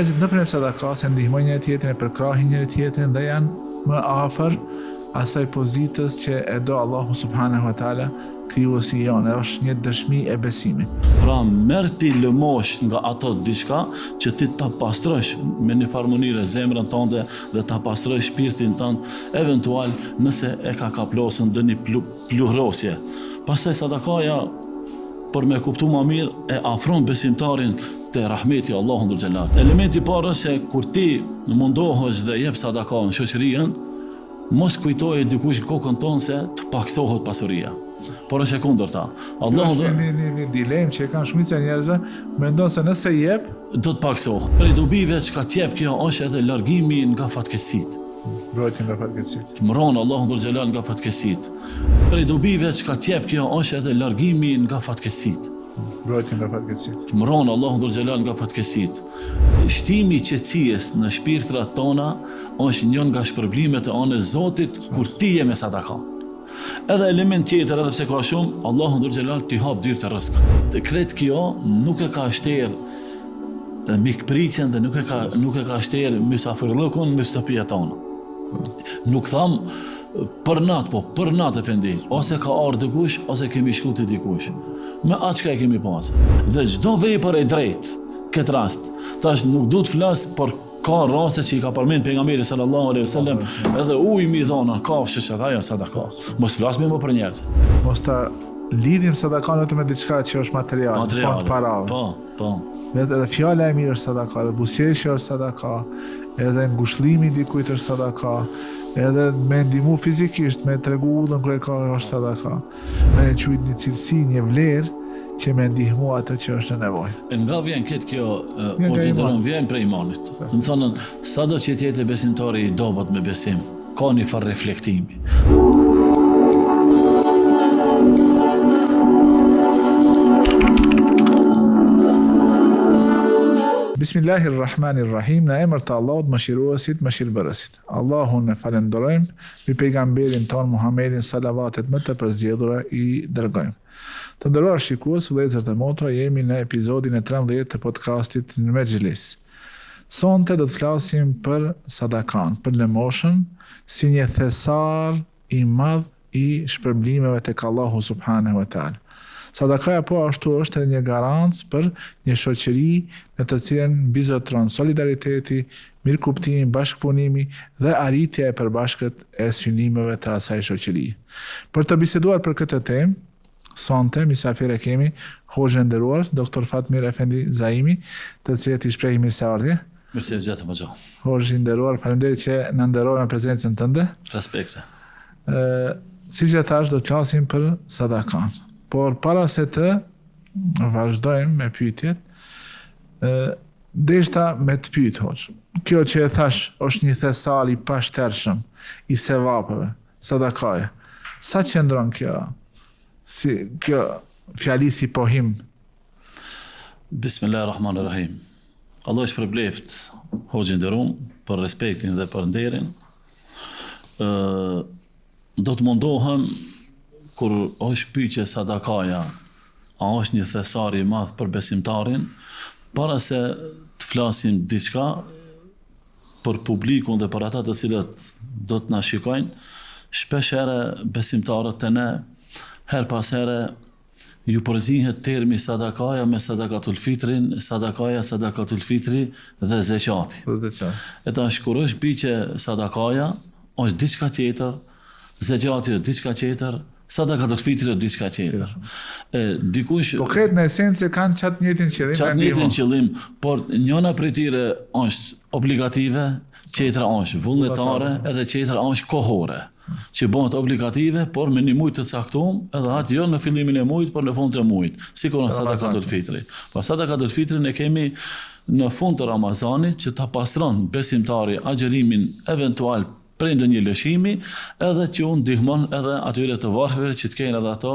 njerëzit nëpërmjet sadakas e ndihmojnë njëri tjetrin, e përkrahin njëri tjetrin dhe janë më afër asaj pozitës që e do Allahu subhanahu wa taala, krijuesi jonë, është një dëshmi e besimit. Pra merr ti lëmosh nga ato diçka që ti ta pastrosh me një farë mënyre zemrën tënde dhe ta pastrosh shpirtin tënd, eventual nëse e ka kaplosën ndonjë pluhrosje. Pastaj sadakaja, për me kuptu më mirë, e afron besimtarin te rahmeti Allahu dhul xhelal. Elementi i parë se kur ti mundohesh dhe jep sadaka në shoqërinë, mos kujtoje dikush në kokën tonë se të paksohet pasuria. Por është e kundërta. Allahu Është një dilemë që kanë shumica e njerëzve, mendon se nëse jep do të paksohet. Prej dobive çka t'jep kjo është edhe largimi nga fatkeqësitë. mbrojtje nga fatkeqësitë. Të mbron Allahu dhul xhelal nga fatkeqësitë. Prej dobive çka t'jep kjo është edhe largimi nga fatkeqësitë. Mbrojtje nga fatkeqësitë. Të mbron Allahu dhul xhelal nga fatkeqësitë. Shtimi i qetësisë në shpirtrat tona është një nga shpërblimet e anës Zotit kur ti je me sadaka. Edhe element tjetër, edhe pse ka shumë, Allahu dhul xhelal t'i hap dyrë të rrezikut. Të kret kjo nuk e ka shterë mikpritjen dhe nuk e ka shterë mysafirllëkun në shtëpia tona. Nuk tham për natë, po për natë efendi, ose ka ardhur dikush, ose kemi shku te dikush. Me atë çka e kemi pasur. Dhe çdo vepër e drejtë, këtë rast, tash nuk du të flas, por ka raste që i ka përmend pejgamberi sallallahu alaihi wasallam, edhe ujë mi dhona, kafshë që ajo sadaka. Mos flasim më për njerëzit. Mos ta lidhim sadakan vetëm me diçka që është materiale, para. Po. Edhe fjala e mirë është sadaka, edhe buzëqeshja është sadaka, edhe ngushëllimi dikujt është sadaka, edhe me ndihmu fizikisht, me tregu udhën kur e ka është sadaka. Me quajt një cilësi, një vlerë që me ndihmu atë që është në nevojë. Nga vjen këtë kjo, po të ndërën vjen prej imanit. Më thonën, sado që t'jetë besimtari i dobët me besim, ka një farë reflektimi. Bismillahirrahmanirrahim, në emër të Allahut mëshiruesit, mëshirbërësit. Allahun e falenderojmë, mbi pejgamberin ton Muhammedin salavatet më të përzgjedhura i dërgojmë. Të nderuar shikues, vëllezër dhe motra, jemi në episodin e 13 të podcastit në Mexhlis. Sonte do të flasim për sadakan, për lëmoshën, si një thesar i madh i shpërblimeve tek Allahu subhanahu wa taala. Sadakaja po ashtu është edhe një garancë për një shoqëri në të cilën bizotron solidariteti, mirëkuptimi, bashkëpunimi dhe arritja e përbashkët e synimeve të asaj shoqërie. Për të biseduar për këtë temë, sonte mysafir e kemi hoxhën e nderuar Dr. Fatmir Efendi Zaimi, të cilit i shpreh mirëseardhje. Mirësegjatë më gjoh. Hoxhë i nderuar, faleminderit që na nderove me prezencën tënde. Respekte. Siç e thash, do të flasim për sadakan. Por para se të vazhdojmë me pyetjet, deshta me të pyet hoxh. Kjo që e thash është një thesar i pashtershëm i sevapeve, sadakaja. Sa qëndron kjo? Si kjo fjali si pohim? Bismillahirrahmanirrahim. Allah është përbleft hoxhin nderuar për respektin dhe për nderin. Do të mundohem kur është pyetje sadakaja, a është një thesar i madh për besimtarin, para se të flasim diçka për publikun dhe për ata të cilët do të na shikojnë, shpesh herë besimtarët të ne, her pas here ju përzihet termi sadakaja me sadakatul fitrin, sadakatul fitri dhe zeqati. E tash kur është pyetje sadakaja, është diçka tjetër, zeqati është diçka tjetër, sadakatul fitri është diçka tjetër. Dikush po kretë në esencë kanë qatë njëjtin qëllim. Qatë njëjtin qëllim, por njëna prej tyre është obligative, tjetra është vullnetare, edhe tjetra është kohore, që bëhet obligative, por me një mujt të caktuar, edhe atë jo në fillimin e mujt, por në fund të mujt, sikur në sadakatul fitri. Po sadakatul fitri ne kemi në fund të Ramazanit që ta pastron besimtari agjërimin eventual prej ndonjë lëshimi, edhe që unë ndihmon edhe atyre të varfëve që të kenë edhe ato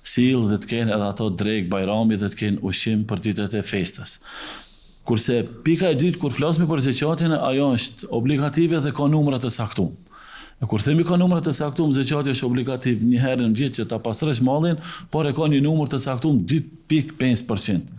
sill dhe të kenë edhe ato drek bajrami dhe të kenë ushqim për ditët e festës. Kurse pika e dytë kur flasim për zeqatin, ajo është obligative dhe ka numra të caktuar. Kur themi ka numra të caktuar, zeqati është obligativ një herë në vit që ta pastrosh mallin, por e ka një numër të caktuar 2.5%.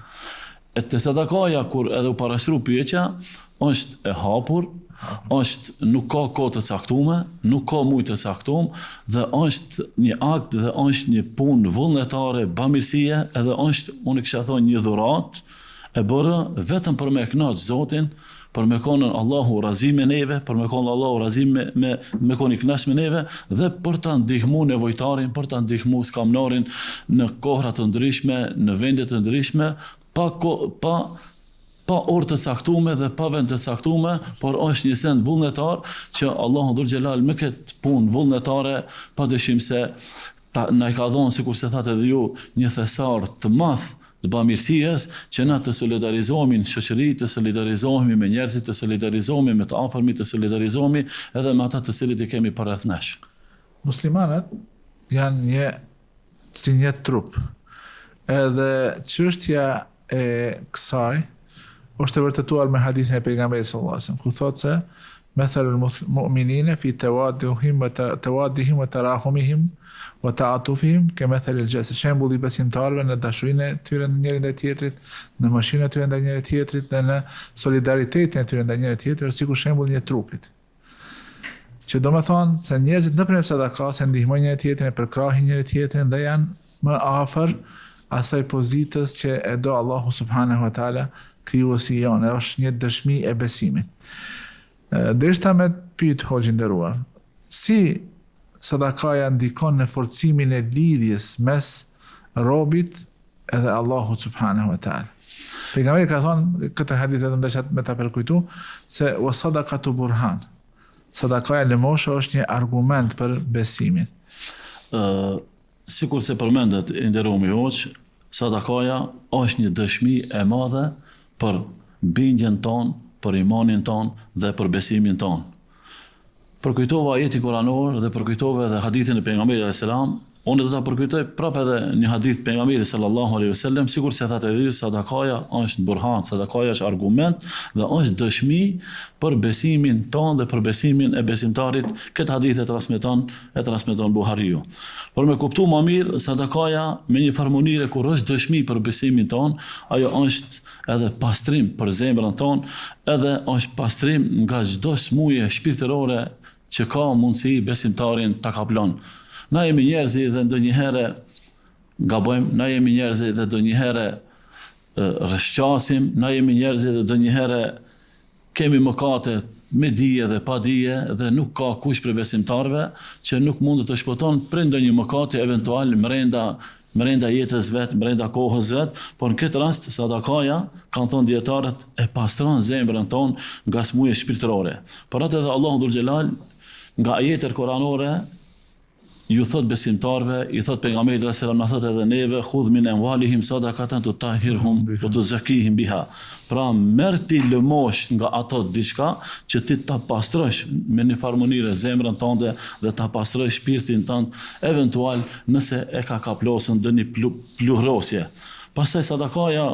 Te sadakaja kur edhe u parashru pyetja, është e hapur, nuk ka kohë të caktuar, nuk ka mujë të caktuar dhe është një akt dhe është një punë vullnetare, bamirësie, edhe është, unë kisha thonë, një dhuratë e bërë vetëm për me kënaqë Zotin, për me konë Allahu razim me neve, për me konë Allahu razim me konë i kënaqë me neve dhe për ta ndihmu nevojtarin, për ta ndihmu skamnarin në kohra të ndryshme, në vende të ndryshme, pa orë të caktume dhe pa vend të caktume, por është një send vullnetar që Allahu Dhul Gjelal me këtë punë vullnetare padyshim se na i ka dhënë, sikur se thatë edhe ju, një thesar të madh të bamirësisë që na të solidarizohemi në shoqëri, të solidarizohemi me njerëzit, të solidarizohemi me të afërmit, të solidarizohemi edhe me ata të cilët i kemi përreth nesh. Muslimanët janë si një trup. Edhe çështja e kësaj është e vërtetuar me hadithin e pejgamberit sallallahu alajhi wasallam, ku thotë se mathalul mu'minina fi tawaddihim wa tarahumihim wa ta'atufihim kamathalil jasad. Shembulli i besimtarëve në dashurinë e tyre njëri ndaj tjetrit, në mëshirën e tyre ndaj njëri tjetrit dhe në solidaritetin e tyre ndaj njëri tjetrit, sikur shembulli i një trupit. Që do të thonë se njerëzit nëpërmjet sadakas e ndihmojnë njëri tjetrin, e përkrahin njëri tjetrin dhe janë më afër asaj pozitës që e do Allahu subhanahu wa taala, krijuesi jonë, është një dëshmi e besimit. Deshta me pyet hoxhin nderuar, si sadakaja ndikon në forcimin e lidhjes mes robit edhe Allahu subhanahu wa taala. Pejgamberi ka thonë këtë hadith edhe ndeshat me ta përkujtu se wa sadaqatu burhan. Sadakaja lëmoshe është një argument për besimin. Sikur se përmendet i nderuar hoxh, sadakaja është një dëshmi e madhe për bindjen tonë, për imanin tonë dhe për besimin tonë. Përkujtova ajeti kuranor dhe përkujtova edhe hadithin e pejgamberit alayhis salam. Unë do ta përkujtoj prapë edhe një hadith pejgamberit sallallahu alaihi wasallam, sikur se thatë edhe sadakaja është burhan, sadakaja është argument dhe është dëshmi për besimin tonë dhe për besimin e besimtarit. Këtë hadith e transmeton Buhariu. Por me kuptu më mirë, sadakaja me një farmonire kur është dëshmi për besimin tonë, ajo është edhe pastrim për zemrën tonë, edhe është pastrim nga çdo smuje shpirtërore që ka mundësi besimtarin ta kaplon. Na jemi njerëzi dhe ndonjëherë gabojmë, na jemi njerëzi dhe ndonjëherë rrëshqasim, na jemi njerëzi dhe ndonjëherë kemi mëkate me dije dhe pa dije dhe nuk ka kush për besimtarve që nuk mund të shpëton për ndonjë mëkate eventual brenda jetës vet, brenda kohës vet, por në këtë rast sadakaja, kanë thënë dietarët, e pastron zemrën tonë nga smuje shpirtërore. Por atë edhe Allahu Dhul Gjelal nga ajetet kuranore ju thot besimtarve, i thot pejgamberit sallallahu alajhi wasallam, na thot edhe neve, khudh min amwalihim sadaqatan tutahhirhum wa tuzakkihim biha. Pra merr ti lëmosh nga ato diçka që ti ta pastrosh me një farmonire zemrën tënde dhe ta pastrosh shpirtin tënd, eventual nëse e ka kaplosën dëni pluhrosje. Pastaj sadakaja,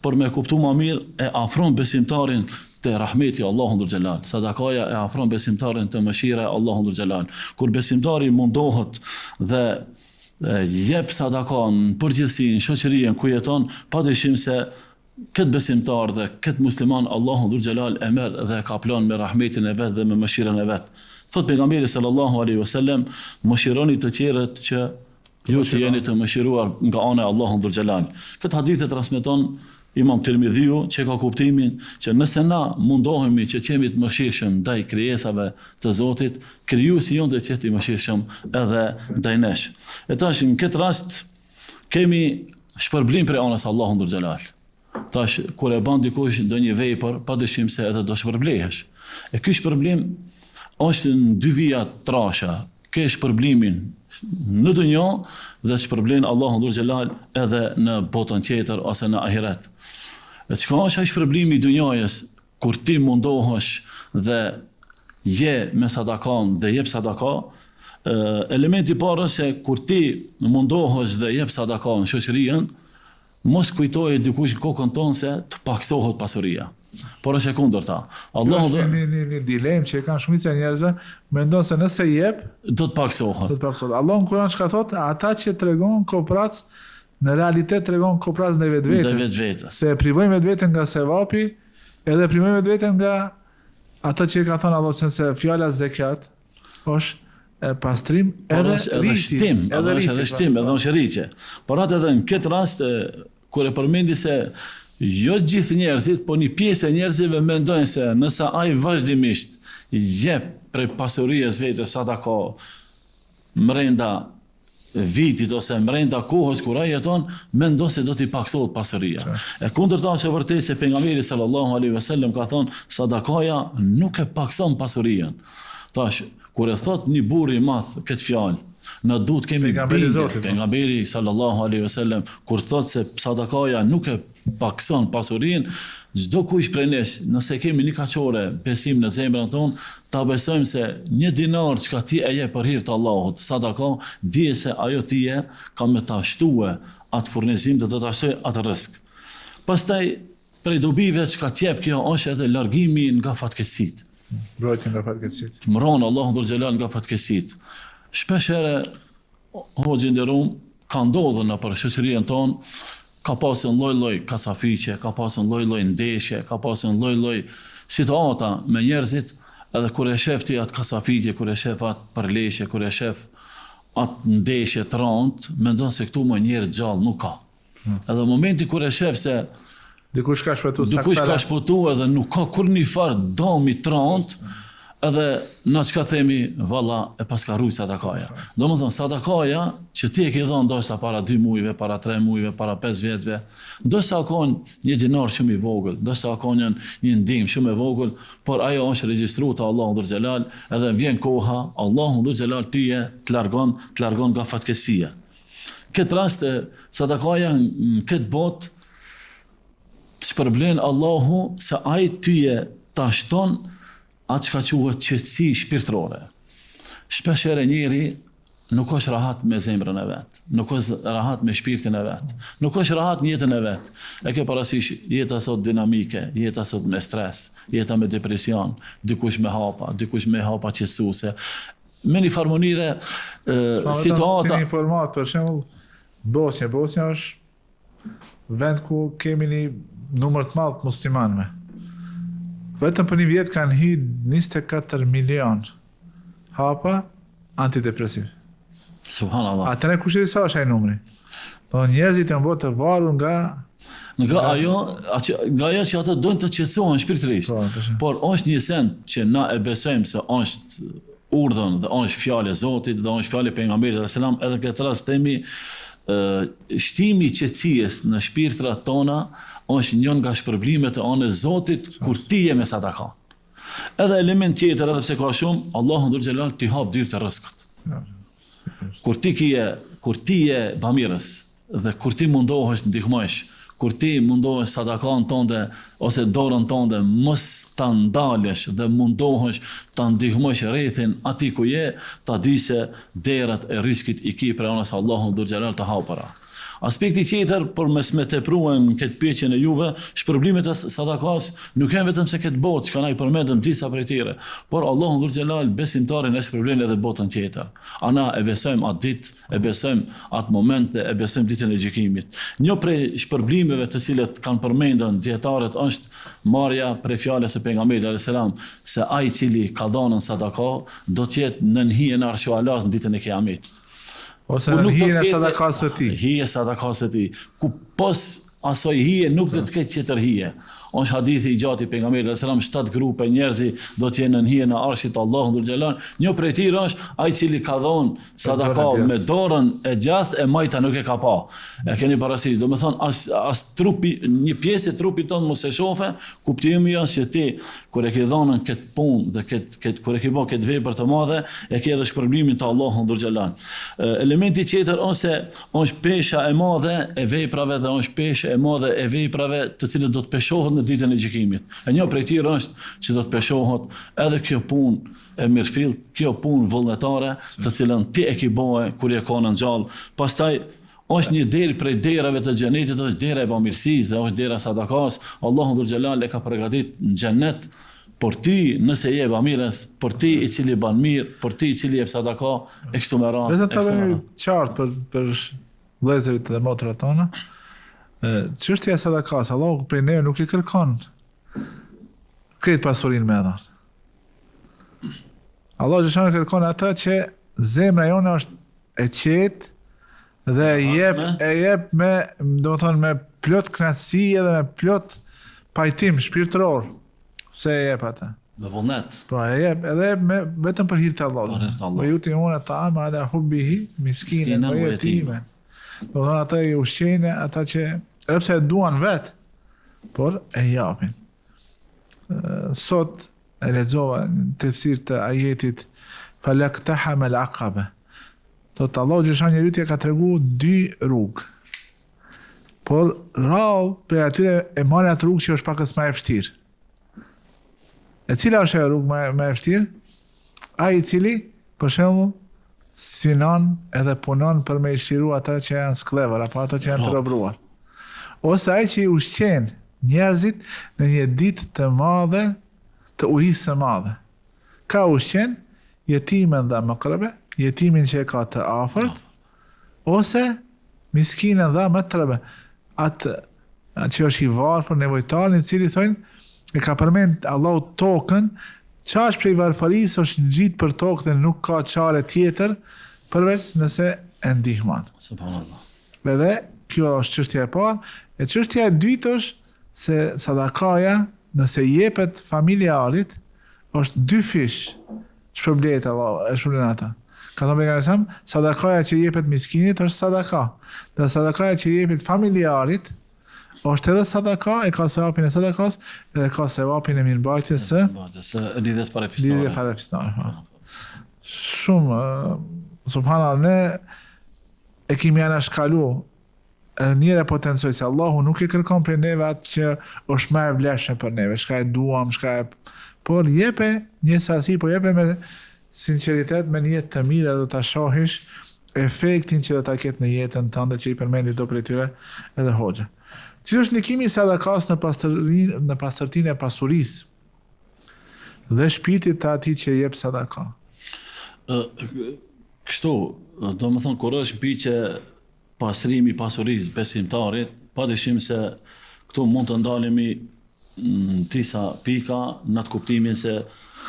për me kuptu më mirë, e afron besimtarin të rahmeti Allahu Dhul Gjelal. Sadakaja e afron besimtarin të mëshira e Allahu Dhul Gjelal. Kur besimtari mundohet dhe jep sadaka në përgjithësi në shoqërinë ku jeton, padyshim se këtë besimtar dhe këtë musliman Allahu Dhul Gjelal e merr dhe e kaplon me rahmetin e vet dhe me mëshirën e vet. Thot pejgamberi sallallahu alaihi wasallam, mëshironi të tjerët që ju të jeni të mëshiruar nga ana e Allahu Dhul Gjelal. Këtë hadith e transmeton Imam Tirmidhiu, që ka kuptimin që nëse na mundohemi që qemi të mëshirshëm ndaj krijesave të Zotit, krijuesi jonë do të jetë i mëshirshëm edhe ndaj nesh. E tash në këtë rast kemi shpërblim prej anës Allahu Dhul Gjelal. Tash kur e bën dikush ndonjë vepër, padyshim se edhe do shpërblehesh. E ky shpërblim është në dy vija trasha. Ke shpërblimin në dunjë dhe shpërblen Allahu Dhul Gjelal edhe në botën tjetër ose në ahiret. E çka është ai shpërblimi i dunjës kur ti mundohesh dhe je me sadakan dhe jep sadaka? Elementi i parë se kur ti mundohesh dhe jep sadaka në shoqërinë, mos kujtoje dikush në kokën tonë se të paksohet pasuria. Por është e kundërta. Allahu është një dilemë që kanë shumica njerëzve, mendon se nëse jep do të paksohet. Allahu në Kur'an çka thotë, ata që tregon koprac në realitet tregon koprac ndaj vetvetes. Se e privojnë vetveten nga sevapi Edhe primojmë vetën nga ata që ka thënë Allah se fjala zekat është pastrim edhe shtim, edhe është rritje. Por atë edhe në këtë rast kur e përmendi se jo gjithë njerëzit, po një pjesë e njerëzive mendojnë se nëse ai vazhdimisht jep prej pasurisë vetë sadaka mrenda vitit ose mrenda kohës kur ai jeton, mendon se do t'i paksohet pasuria. E kundërta është e vërtetë se pejgamberi sallallahu alaihi wasallam ka thonë sadakaja nuk e pakson pasurinë. Tash kur e thot një burr i madh këtë fjalë, na duhet kemi pejgamberi sallallahu alaihi wasallam kur thot se sadakaja nuk e pakson pasurinë, çdo kush prej nesh, nëse kemi një kaqore besim në zemrën tonë, ta besojmë se një dinar që ti e jep për hir të Allahut, sadaka, dije se ajo tije ka me ta shtue atë furnizim dhe do ta shtoj atë rrezik. Pastaj prej dobive që ka t'jep kjo është edhe largimi nga fatkeqësitë. Mbrojtje nga fatkeqësitë. Mbron Allahu dhul xhelal nga fatkeqësitë. Shpesh herë hoxhë nderuam ka ndodhur në për shoqërinë tonë, ka pasën lloj-lloj kasafiqe, ka pasën lloj-lloj ndeshje, ka pasën lloj-lloj situata me njerëzit, edhe kur e shef ti atë kasafiqe, kur e shef atë përleshje, kur e shef atë ndeshje të rëndë, mendon se këtu më njerëz gjallë nuk ka. Edhe momenti kur e shef se dikush ka shpëtu edhe nuk ka kur një farë domi të rëndë, edhe na çka themi, valla e paska rujt sadakaja. Domethënë sadakaja që ti e ke dhënë ndoshta para 2 muajve, para 3 muajve, para 5 vjetëve, ndoshta ka një dinar shumë i vogël, ndoshta ka një ndihmë shumë e vogël, por ajo është regjistruar te Allahu dhul xhelal, edhe vjen koha, Allahu dhul xhelal tyje të largon nga fatkeqësia. Këtë rast sadakaja në këtë botë shpërblen Allahu se ai tyje ta shton atë që ka quhet qetësi shpirtërore. Shpesh herë njeri nuk është rahat me zemrën e vet, nuk është rahat me shpirtin e vet, nuk është rahat në jetën e vet. E ke parasysh jeta sot dinamike, jeta sot me stres, jeta me depresion, dikush me hapa qetësuese. Me një farmonire situata. Si një format, për shembull, Bosnia është vend ku kemi një numër të madh të muslimanëve. Vetëm për një vjet kanë hyrë 24 milion hapa antidepresiv. Subhanallah. Atëre kush e di sa është ai numri? Do njerëzit janë bërë të varur nga ajo që ata doin të qetësohen shpirtërisht. Por është një send që na e besojmë se është urdhën dhe është fjalë e Zotit dhe është fjalë e pejgamberit sallallahu alajhi wasallam, edhe këtë rast themi shtimi i qetësisë në shpirtrat tona është një nga shpërblimet e anës Zotit kur ti je me sadaka. Edhe element tjetër, edhe pse ka shumë, Allahu dhul xhelal ti hap dyert e rrezikut. Kur ti je bamirës dhe kur ti mundohesh ndihmosh, kur ti mundohesh sadakan tënde ose dorën tënde mos ta ndalesh dhe mundohesh ta ndihmosh rrethin atij ku je, ta di se derat e rrezikut i ki për anës Allahu dhul xhelal të hapura. Aspekti tjetër, por mes me tepruan këtë pyetjen e juve, shpërblimet e sadakas nuk janë vetëm se këtë botë, që kanë ai përmendën disa prej tyre, por Allahu dhul xhelal besimtarin e shpërblen edhe botën tjetër. Ana e besojmë atë ditë, e besojmë atë moment dhe e besojmë ditën e gjykimit. Një prej shpërblimeve të cilat kanë përmendur dietarët është marrja prej fjalës së pejgamberit alayhis salam se ai i cili ka dhënë sadaka do të jetë në hijen e Arshul Alas në ditën e Kiametit. Ose në hije sadakas së tij. Hije sadakas së tij. Ku pos asoj hije nuk do të ketë tjetër hije. Është hadithi i gjatë i pejgamberit sallallahu alajhi wasallam, 7 grupe njerëzi do të jenë në hijen e arshit të Allahut dhul xhelal. Një prej tyre është ai i cili ka dhënë sadaka me dorën e gjathë e majta nuk e ka pa. E keni parasysh, do të thonë as trupi, një pjesë e trupit tonë mos e shofe, kuptimi është që ti kur e ke dhënë këtë punë dhe kur e ke bërë këtë vepër të madhe, e ke edhe shpërblimin të Allahut dhul xhelal. Elementi tjetër është pesha e madhe e veprave dhe është pesha e madhe e veprave të cilët do të peshohen në ditën e gjykimit. E një prej tyre është që do të peshohet edhe kjo punë e mirëfillt, kjo punë vullnetare, të cilën ti e ke bëhe kur je qenë ngjall. Pastaj është një derë prej derave të xhenetit, është dera e bamirësisë dhe është dera e sadakas. Allahu dhul xhelal e ka përgatitur në xhenet për ty nëse je bamirës, për ty i cili ban mirë, për ty i cili jep sadaka e kështu me radhë. Vetëm ta bëjmë qartë për vëllezërit dhe motrat tona. Çështja e sadakas, Allahu prej neve nuk i kërkon këtë pasurinë me dhënë. Allah xhashan kërkon ata që zemra jone është e qetë dhe e jep me, domethënë me plot kënaqësi edhe me plot pajtim shpirtëror. Se e jep ata. Me vullnet. Po e jep edhe vetëm për hir të Allahut. Po ju ti unë ta'am ala hubbihi miskinen wa yatimen. Do të ata i ushqejnë ata që edhe pse e duan vet, por e japin. Sot e lexova në tefsir të ajetit falaqtahama al-aqaba. Do të Allahu xhashan njeriu t'i ka tregu 2 rrugë. Por rrallë për atyre e marrë atë rrugë që është pakës më e vështirë. E cila është e rrugë më e vështirë? Ai i cili, për shembull, synon edhe punon për me i shqiru ata që janë sklever, apo ata që janë të robruar. Ose ai që i ushqen njerëzit në një ditë të madhe, të urisë së madhe. Ka ushqen jetimin dhe mëkrebe, jetimin që e ka të afërt, ose miskinën dhe mëtrebe, atë që është i varfër, nevojtar, në cili thonë e ka përmend Allahu tokën, qash prej varfërisë është ngjit për tokë dhe nuk ka çare tjetër përveç nëse e ndihmon. Subhanallah. Edhe kjo është çështja e parë, e çështja e dytë është se sadakaja nëse jepet familjarit është 2 fish. Shpërblet Allah, e shpërblen ata. Ka thënë pejgamberi, sadakaja që jepet miskinit është sadaka. Dhe sadakaja që jepet familjarit është edhe sadaka, e ka sevapin e sadakas, edhe ka sevapin e mirëmbajtjes së lidhjes farefisnare. Shumë, subhanallah, ne e kemi anashkalu, njëre potencoj se Allahu nuk e kërkon për neve atë që është më e vlefshme për neve, shka e duam, por jepe një sasi, por jepe me sinceritet, me një jetë të mirë, dhe ta shohish efektin që do ta ketë në jetën tënde që i përmendi do për tyre edhe hoxha. Cilë është ndikimi i sadakas në pastërtinë e pasurisë dhe shpirtit të atij që jep sadaka? Kështu, do më thonë, kur është mbi që pastrimi i pasurisë besimtarit, padyshim se këtu mund të ndalemi në disa pika në atë kuptimin se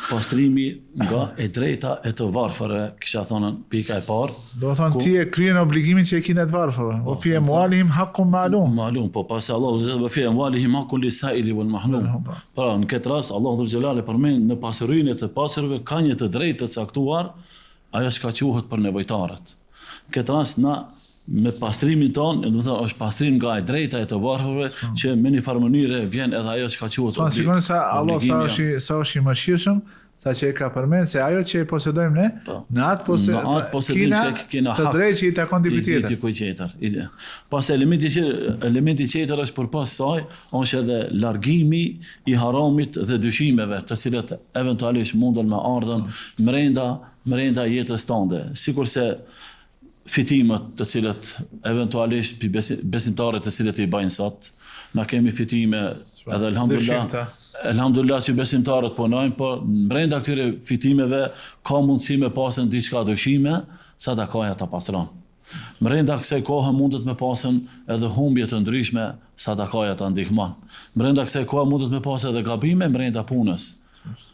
pastrimi nga e drejta e të varfërve, kisha thonën pika e parë. Do thonë ti e kryen obligimin që e kine të varfërve. O fi amwalihim haqqun ma'lum. Ma'lum, po pasi Allah dhe fi amwalihim haqqun lis-sa'ili wal mahrum. Pra në këtë rast Allah dhe xhelali përmend në pasurinë të pasurve ka një të drejtë të caktuar, ajo që quhet për nevojtarët. Në këtë rast na me pastrimin tonë, do të thotë është pastrim nga e drejta e të varfërve që me një farë mënyre vjen edhe ajo që quhet obligim. Shikoni sa Allah sa është i mëshirshëm, sa që e ka përmend se ajo që e posedojmë ne, në atë posedim që kena të drejtë që i takon dikujt tjetër. Pas elementi tjetër është përpas saj, është edhe largimi i haramit dhe dyshimeve, të cilët eventualisht mundën me ardhen brenda jetës tënde. Sikurse fitimet të cilët eventualisht besimtarët të cilët i bajnë sot, na kemi fitime edhe Elhamdulillah që besimtarët punojnë, por brenda këtyre fitimeve ka mundësi me pasën diçka dyshime, sadakaja ta pastron. Brenda kësaj kohe mundet me pasën edhe humbje të ndryshme, sadakaja ta ndihmon. Brenda kësaj kohe mundet me pasën edhe gabime brenda punës.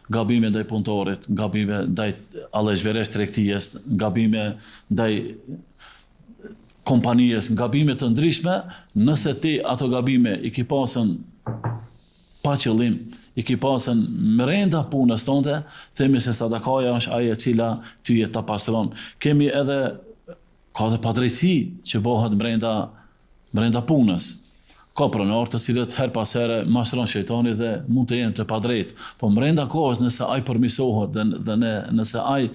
Gabime ndaj punëtorit, gabime ndaj allëzhveres tregtijes, gabime ndaj kompanijes, gabime të ndryshme, nëse ti ato gabime i ki pasën pa qëllim, i ki pasën brenda punës tënde, themi se sadakaja është ajo e cila ty e ta pastron. Kemi edhe ka dhe padrejtësi që bëhet brenda punës. Ka pronarë të cilët her pas here mashtron shejtani dhe mund të jenë të padrejtë. Po brenda kohës nëse ai përmisohet dhe nëse ai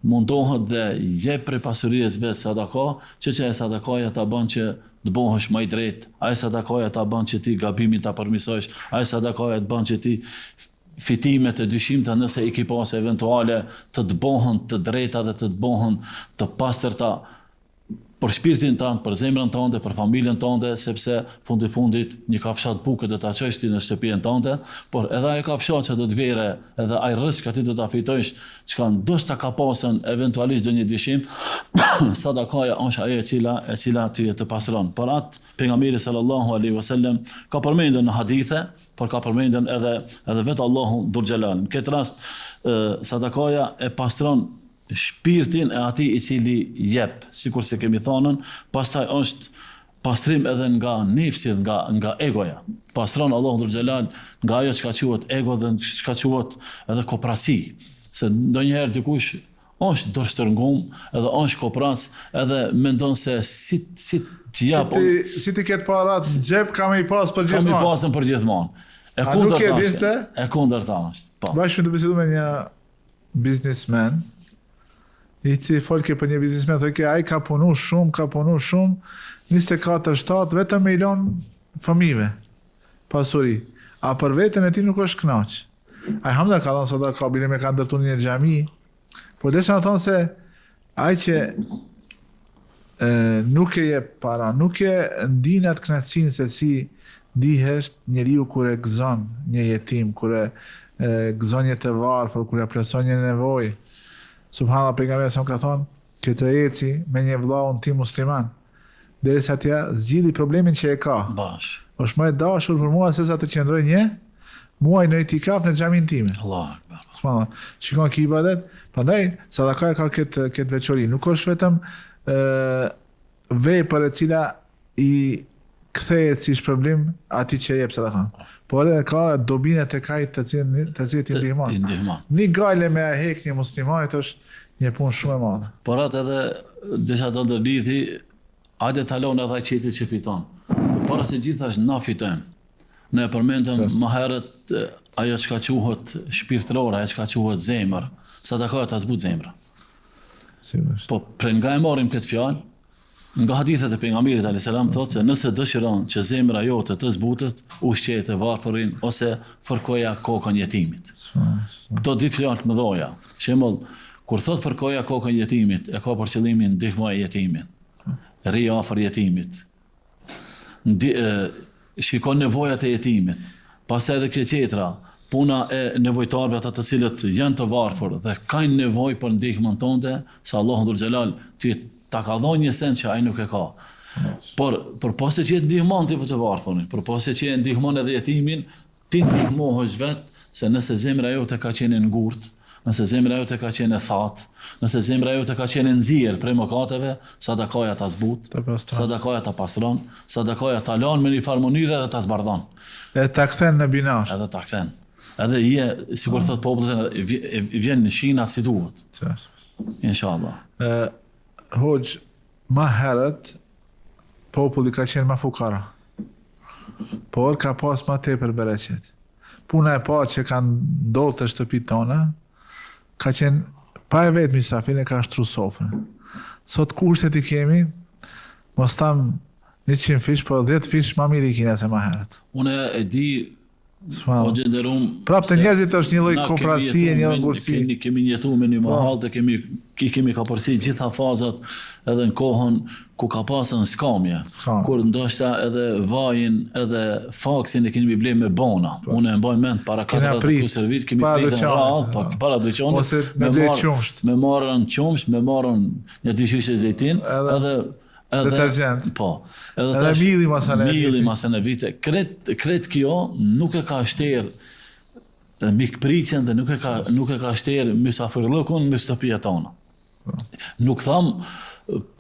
mundohet dhe jep prej pasurisë vet sadaka, që sadakaja ta bën që të bëhesh më i drejtë, ai sadakaja ta bën që ti gabimin ta përmisosh, ai sadakaja të bën që ti fitimet e dyshimta nëse i ki pas eventuale të bëhen të drejta dhe të bëhen të pastërta për shpirtin tënd, për zemrën tënde, për familjen tënde, sepse fundit një kafshat buke do ta çosh ti në shtëpinë tënde, por edhe ai kafshat që do të vjerë, edhe ai rrezik që ti do ta fitosh, çka ndoshta ka pasën eventualisht do një dyshim, sadakaja është ajo e cila ty të pastron. Por atë pejgamberi sallallahu alaihi wasallam ka përmendur në hadithe por ka përmendën edhe vetë Allahu Dhul Xhelal. Në këtë rast sadakaja e pastron shpirtin e atij i cili jep, sikur se kemi thënë, pastaj është pastrim edhe nga nefsi, nga egoja. Pastron Allahu Dhul Xhelal nga ajo çka quhet ego dhe çka quhet edhe kooperaci. Se ndonjëherë dikush është dorështërngum, edhe është kooperac, edhe mendon se si të jap. Si ti ketë parat në xhep kam i pas për gjithmonë. Kam i pasën për gjithmonë. E kundërta është. Po. Bashkë të bisedu me një businessman, i cili folke për një biznesmen, thotë ai ka punu shumë, 24/7 vetëm me i lon fëmijëve pasuri. A për veten e tij nuk është kënaq. Ai hamda ka dhënë sadaka, bile me ka ndërtuar një xhami, por desha të thonë se ai që nuk e jep para, nuk e ndin atë kënaqësinë se si dihesh njeriu kur e gëzon një jetim, kur e gëzon një të varfër, kur e plotson një nevojë. Subhanallahu, pejgamberi sa ka thonë, që të eci me një vëllaun tim musliman, derisa t'ja zgjidhi problemin që e ka. Bash. Është më e dashur për mua se sa të qëndroj një muaj në itikaf në xhamin time. Allah akbar. Subhanallahu. Shikon ki ibadet, prandaj sadaka ka këtë veçori. Nuk është vetëm vepër e cila i kthehet si shpërblim atij që jep sadakan. Por edhe ka dobinë të kajt të cilët i ndihmon. Një gale me hek një muslimanit është një punë shumë e madhe. Por atë edhe disa të ndërlidhi, hajde talon edhe ai qetit që fiton. Para se gjithashtu na fitojmë. Ne e përmendëm më herët ajo çka quhet shpirtërore, ajo çka quhet zemër. Sadaka ta zbut zemra. Sigurisht. Po prej nga e marrim këtë fjalë, nga hadithet e pejgamberit alayhis salam thotë se nëse dëshiron që zemra jote të zbutet, ushqeje varfërin ose fërkoja kokën jetimit. Këto dy fjalë të mëdha. Shembull, kur thot fërkoja kokën jetimit, e ka për qëllimin ndihmoja jetimin. Rri afër jetimit. Shikon nevojat e jetimit. Pastaj edhe kjo tjetra, puna e nevojtarëve ata të cilët janë të varfër dhe kanë nevojë për ndihmën tonë, se Allahu Dhul Xhelal ta ka dhënë një send që ai nuk e ka. Por pasi që ndihmon ti të varfërin, por pasi që ndihmon edhe jetimin, ti ndihmohesh vet, se nëse zemra jote ka qenë ngurtë, nëse zemra jote ka qenë thatë, nëse zemra jote ka qenë nxjerr prej mëkateve, sadakaja ta zbut, sadakaja ta pastron, sadakaja ta lan me një farë mënyre dhe ta zbardhon. E ta kthen në binar. Edhe ta kthen. Edhe je, sikur thot populli, vjen në shina si duhet. Inshallah. Hoxh, ma herët populli ka qenë ma fukara, por ka pas ma tepër bereqet. Puna e parë që kanë ndodhur të shtëpit tona ka qenë pa e vetë misafirën, e ka shtru sofrën. Sot kurset i kemi, mos tam 100 fish, por 10 fish ma mirë i kina se ma herët. Une e di, o gjenderum... Prapë të njerëzit është një lloj kooperacie, një lloj ngurësi. Kemi jetu me një mahall dhe kemi ka përsi gjitha fazat edhe në kohën ku ka pasën skamje. Kur ndoshta edhe vajin edhe faksin e kemi ble me bona. Une e mbaj mend para 4 servit, kemi pritë në radhë, para dyqanit. Ose me ble qumsht. Me marrën qumsht, me marrën një dyshishe zejtin, edhe detergjent. Po. Edhe mili masane vite. Kret kjo nuk e ka shter mikpritjen dhe nuk e ka shter mysafirllëkun në shtëpia tona. Nuk tham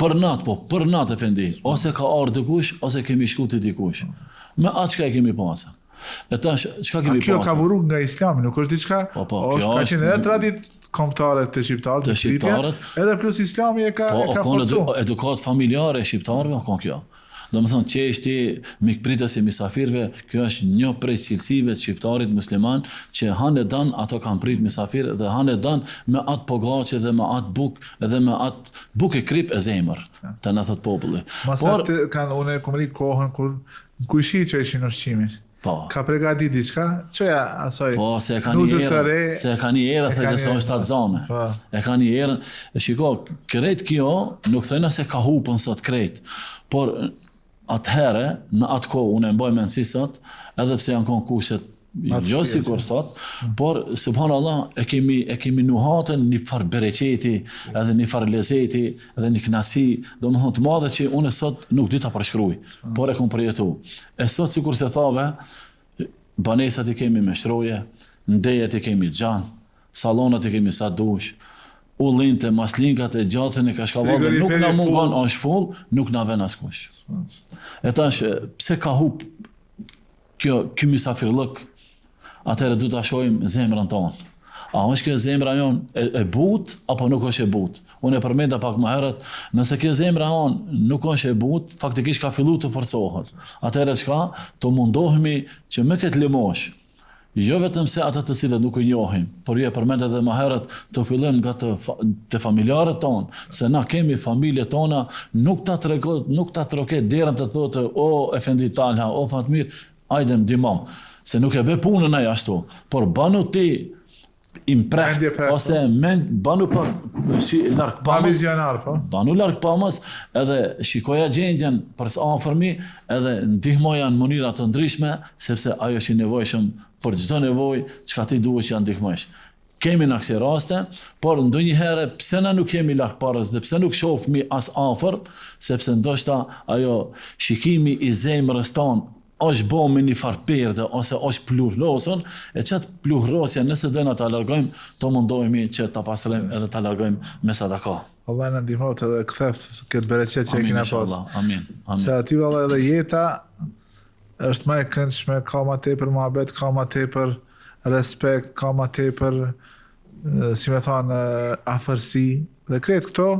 për natë, po për natë efendi. Ose ka ardhur dikush, ose kemi shku te dikush. Me atë çka e kemi pasur. E tash çka kemi pasur? Kjo ka vuru nga Islami, nuk është diçka. Është ka qenë edhe tradit kombëtare të shqiptarët, edhe plus Islami e ka forcuar. Edukat familjare e shqiptarëve ka kjo. Domethënë çështi mikpritës e mysafirëve, kjo është një prej cilësive të shqiptarit musliman që hanë dan ato kanë prit mysafir dhe hanë dan me atë pogaçe dhe me atë bukë edhe me atë bukë krip e zemër. Të na thot populli. Por kanë unë komri kohën kur kuishi që ishin ushqimin. Po. Ka përgatit diçka, çoja asoj. Po, se e kanë një erë thënë se është atë zonë. E kanë një erë. Shiko, krejt kjo nuk thëna se ka hupën sot krejt, por atëherë, në atë kohë, unë e mbaj me nësi sot, edhe pse janë konë kushtet jo sikur sot, por subhanallah e kemi nuhatën një farë bereqeti, edhe një farë lezeti, edhe një knasi, do më thonë të madhe që unë sot nuk di ta përshkruaj, por e kom përjetu. E sot sikur se thave, banesat I kemi me shtroje, ndejet I kemi gjan, sallonat I kemi sa dush, ullinte, maslinkat e gjathin e kashkavallit nuk na mungon është full, nuk na ven askush. E tash, pse ka hup ky mysafirllëk, atëherë du ta shohim zemrën tonë. A është kjo zemra jon e but apo nuk është e but? Unë e përmenda pak më herët, nëse kjo zemra jon nuk është e but, faktikisht ka filluar të forcohet. Atëherë çka? Të mundohemi që me këtë limosh, jo vetëm se ata të cilët nuk I njohim, por ju e përmenda edhe më herët të fillojmë nga të familjarët tonë, se na kemi familjet tona, nuk ta troket derën të thotë o Efendi Talha, o Fatmir, hajde ndihmom, se nuk e bë punën ai ashtu, por banu ti impreht ose banu për larg pamës, vizionar po. Banu larg pamës, edhe shikoja gjendjen për së afërmi, edhe ndihmoja në mënyra të ndryshme, sepse ajo është I nevojshëm për çdo nevojë çka ti duhet që ja ndihmosh. Kemi në kësi raste, por ndonjëherë pse na nuk jemi larg parës dhe pse nuk shohmi as afër, sepse ndoshta ajo shikimi I zemrës tonë është bo me një farperde ose është pluhrosën, e qatë pluhrosja nëse dojna ta largojmë, të mundohemi që ta pastrojmë edhe ta largojmë me sadaka. Allah na ndihmoft edhe ktheft këtë bereqet që e kena pas. Amin. Se aty valla edhe jeta është më e këndshme, ka më tepër muhabet, ka më tepër respekt, ka më tepër si me thonë afërsi. Dhe kretë këto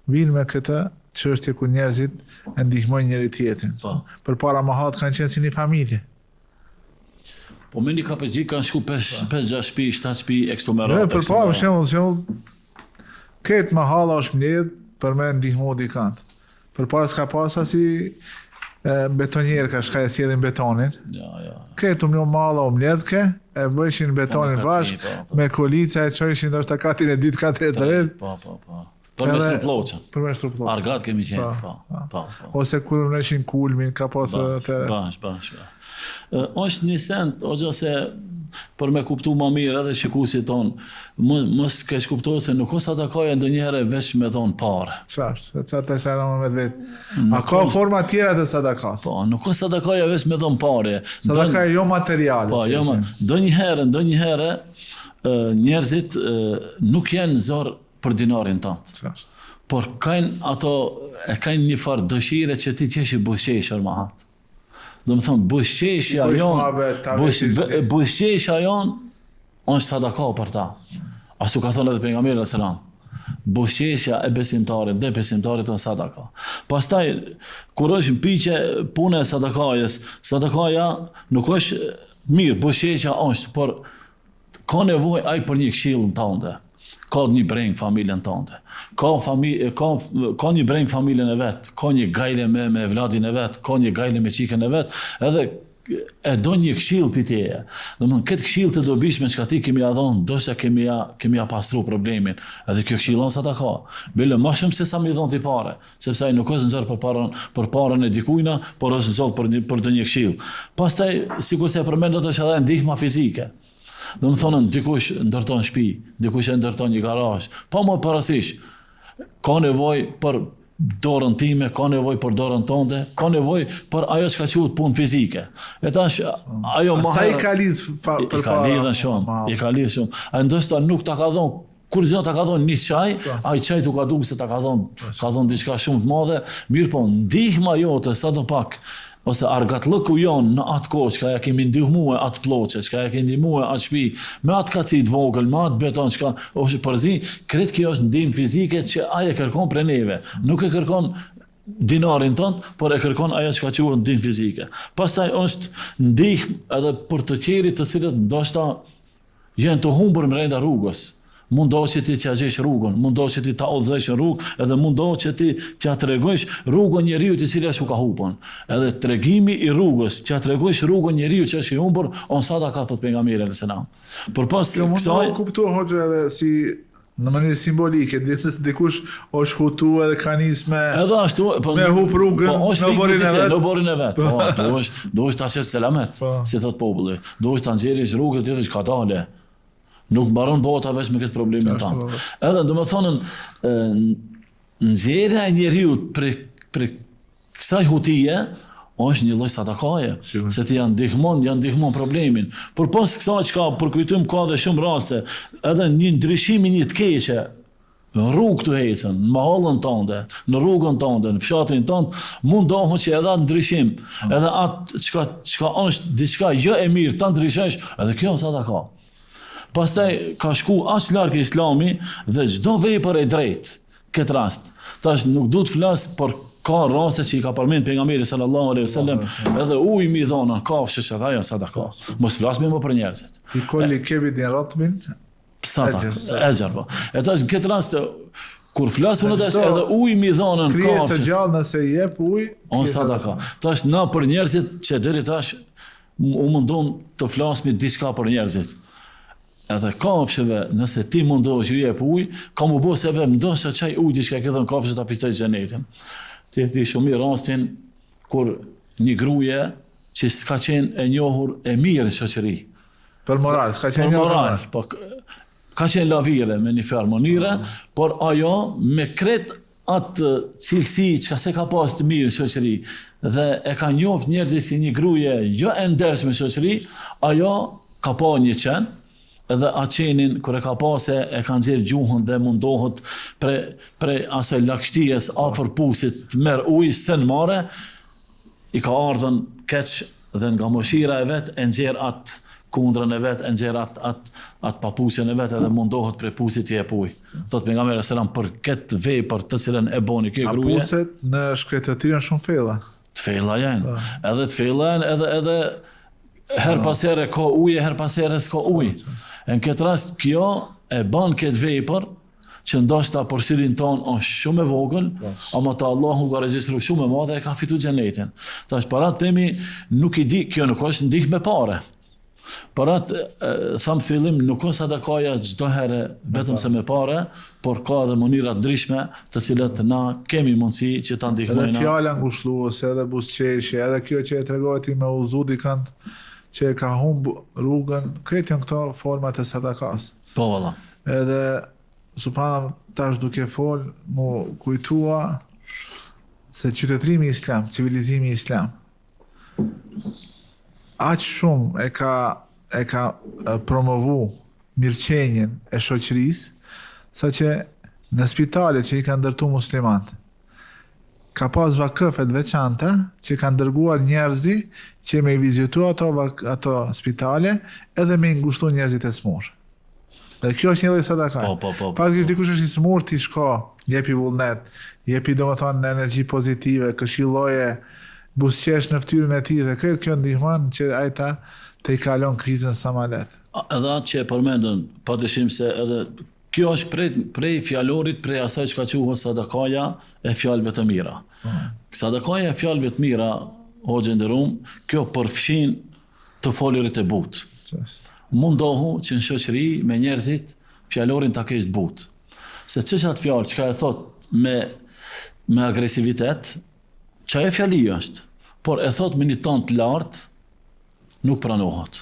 vinë me këtë çështje ku njerëzit e ndihmojnë njëri tjetrin. Përpara mahat kanë qenë si një familje. Po me një KPG kanë shku 5-6 shtëpi, 7 shtëpi ekstomerat. Përpara për shembull, këtë mahalla është mbledh për me ndihmu dikant. Përpara s'ka pas si betonjer ka shka e sjellin betonin. Ja. Këtë mahalla u mbledh e bëjshin betonin bashk me kolica e çojshin ndoshta katin e dytë, katin e tretë. Po. Përmes truploçën. Argat kemi qenë, po. Ose kur neshin kulmin, ka pas atë. Bash. Është një send, ose për me kuptu më mirë edhe shikuesit ton, mos keq kuptoj se nuk është sadakaja ndonjëherë veç me dhon parë. Çfarë të shajmë me vetë. A ka forma tjera të sadakas? Po, nuk është sadakaja veç me dhon parë. Sadaka jo materiale. Po, jo, ndonjëherë njerëzit nuk janë zor për dinarin tënd. Por kanë një farë dëshire që ti t'jesh I buzëqeshur më hat. Do të thonë buzëqeshja jon është sadaka për ta. Ashtu ka thënë edhe pejgamberi sallallahu alajhi wasallam. Buzëqeshja e besimtarit dhe besimtarit është sadaka. Pastaj kur është mpiqe puna e sadakaja nuk është mirë, buzëqeshja është, por ka nevojë ai për një këshill tënde. Ka një breng familjen tënde. Ka një breng familjen e vet, ka një gajle me vladin e vet, ka një gajle me çikën e vet, edhe e do një këshill piteje. Domthon këtë këshill të dobishme çka ti kemi ia dhënë, ndoshta kemi ia pastru problemin. Edhe kjo këshillon sadaka. Bile më shumë se sa më dhon ti parë, sepse ai nuk është nxorr për parën e dikujna, por është nxorr për një këshill. Pastaj sikur se përmendot është edhe ndihma fizike. Do më thonë, dikush ndërton shtëpi, dikush e ndërton një garazh, pa më parasysh, ka nevojë për dorën time, ka nevojë për dorën tënde, ka nevojë për ajo që ka quhet punë fizike. E tash ajo më sa I ka lidh I ka lidh shumë. Ai ndoshta nuk ta ka dhënë kur zot ta ka dhënë një çaj, ai çaj tu ka dukur se ta ka dhënë diçka shumë të madhe, mirë po ndihma jote sadopak ose argatlëku jon në atë kohë që ja kemi ndihmuar atë ploçë, që ja kemi ndihmuar atë shtëpi, me atë kacit vogël, me atë beton që është përzi, kretë kjo është ndihmë fizike që ai e kërkon prej neve. Nuk e kërkon dinarin tënd, por e kërkon ajo që quhet ndihmë fizike. Pastaj është ndihmë edhe për të tjerit të cilët ndoshta janë të humbur brenda rrugës. Mundohet që ti t'ja gjesh rrugën, mundohet që ti ta udhëzosh në rrugë, edhe mundohet që ti t'ja tregosh rrugën njeriu I cili është u ka humbur. Edhe tregimi I rrugës, t'ja tregosh rrugën njeriu që është I humbur, on sadaka thot pejgamberi sallallahu alajhi wasallam. Përpas kësaj kuptoj hoxha edhe si në mënyrë simbolike, dikush është hutu edhe ka nis me hub rrugën në borin e vet. Po, duhesh ta shesh selamet, si thot populli. Duhesh ta nxjerrësh rrugën tjetër që ka dalë. Nuk mbaron bota veç me këtë problemin tonë. Edhe do të thonë nxjerrja e njeriu për kësaj hutije është një lloj sadakaje, se ti janë ndihmon problemin. Por pas kësaj çka për kujtim ka dhe shumë raste, edhe një ndryshim i një të keqe në rrugë të ecën, në mahallën tënde, në rrugën tënde, në fshatin tënd, mundohu që edhe atë ndryshim, edhe atë çka është diçka jo e mirë, ta ndryshosh, edhe kjo është sadaka. Pastaj ka shku aq larg Islami dhe çdo vepër e drejtë këtë rast. Tash nuk duhet të flas por ka raste që i ka përmend pejgamberi sallallahu alaihi wasallam, edhe ujë mi dhona kafshë që ajo sadaka. Mos flasim më për njerëzit. I kolli kebidin ratbin sadaka. Ejër. E tash në këtë rast kur flasim tash edhe ujë mi dhona kafshë. Krijes të gjallë nëse i jep ujë, on sadaka. Tash na për njerëzit që deri tash u mundon të flasim diçka për njerëzit. Edhe kafshëve, nëse ti mundohesh ju jep ujë, ka më bëu sebeb ndoshta çaj ujë diçka që dhën kafshët ta fitoj xhenetin. Ti di shumë mirë rastin kur një gruaje që s'ka qenë e njohur e mirë në shoqëri. Për moral, s'ka qenë moral, po ka qenë lavire me një farmonire, por ajo me kret atë cilësi që se ka pas të mirë në shoqëri dhe e ka njoft njerëzit si një gruaje jo e ndershme në shoqëri, ajo ka pa një qen, edhe atë qenin, kër e ka pase, e ka nxjerrë gjuhën dhe mundohet pre asaj lakshtijes afër pusit të merë ujë, se në mare, i ka ardhën keq dhe nga mëshira e vetë, e nxjerrë atë kundrën e vetë, e nxjerrë atë papusjen e vetë, edhe mundohet pre pusit të jep ujë. Thot pejgamberi selam për këtë vepër të cilën e boni kjo gruaje. A puset në shkretë të tira shumë fella. Të fella janë. Edhe të fella janë, edhe her pas here ka ujë, her pas here s'ka ujë. Në këtë rast, kjo e ban këtë vepër, që ndoshta porsirin ton është shumë e vogël, ama ta Allahu ka regjistru shumë e madhe e ka fitu xhenetin. Tash para temi nuk i di, kjo nuk është ndihmë me pare. Para tham fillim nuk është sadakaja çdo herë vetëm se me pare, por ka edhe mënyra ndryshme të cilat na kemi mundësi që ta ndihmojmë. Edhe fjala ngushëlluese, edhe buzëqeshje, edhe kjo që e tregove ti me udhëzu dikant që ka humb rrugën, kretin këto format e sadakas. Po valla. Edhe subhanallahu tash duke fol mu kujtua se qytetërimi islam, civilizimi islam aq shumë e ka promovu mirëqenjen e shoqërisë, saqë në spitale që i kanë ndërtu muslimanët ka pas vakëfe të veçanta që kanë dërguar njerëzi që me i vizitu ato spitale edhe me i ngushtu njerëzit e smur. Dhe kjo është një lloj sadaka. Faktikisht dikush është i smur, ti shko, jepi vullnet, jepi domethënë energji pozitive, këshilloje, buzëqesh në fytyrën e tij dhe kjo ndihmon që ai ta të i kalon krizën sa më lehtë. Edhe atë që e përmendën, padyshim se edhe kjo është prej fjalorit, prej asaj që ka quhet sadakaja e fjalëve të mira. Sadakaja e fjalëve të mira, o gjenderum, kjo përfshin të folurit e butë. Mundohu që në shoqëri me njerëzit fjalorin ta kesh të butë. Se çështja të fjalë që ka e thot me agresivitet, që e fjali është, por e thot me një ton të lartë, nuk pranohet.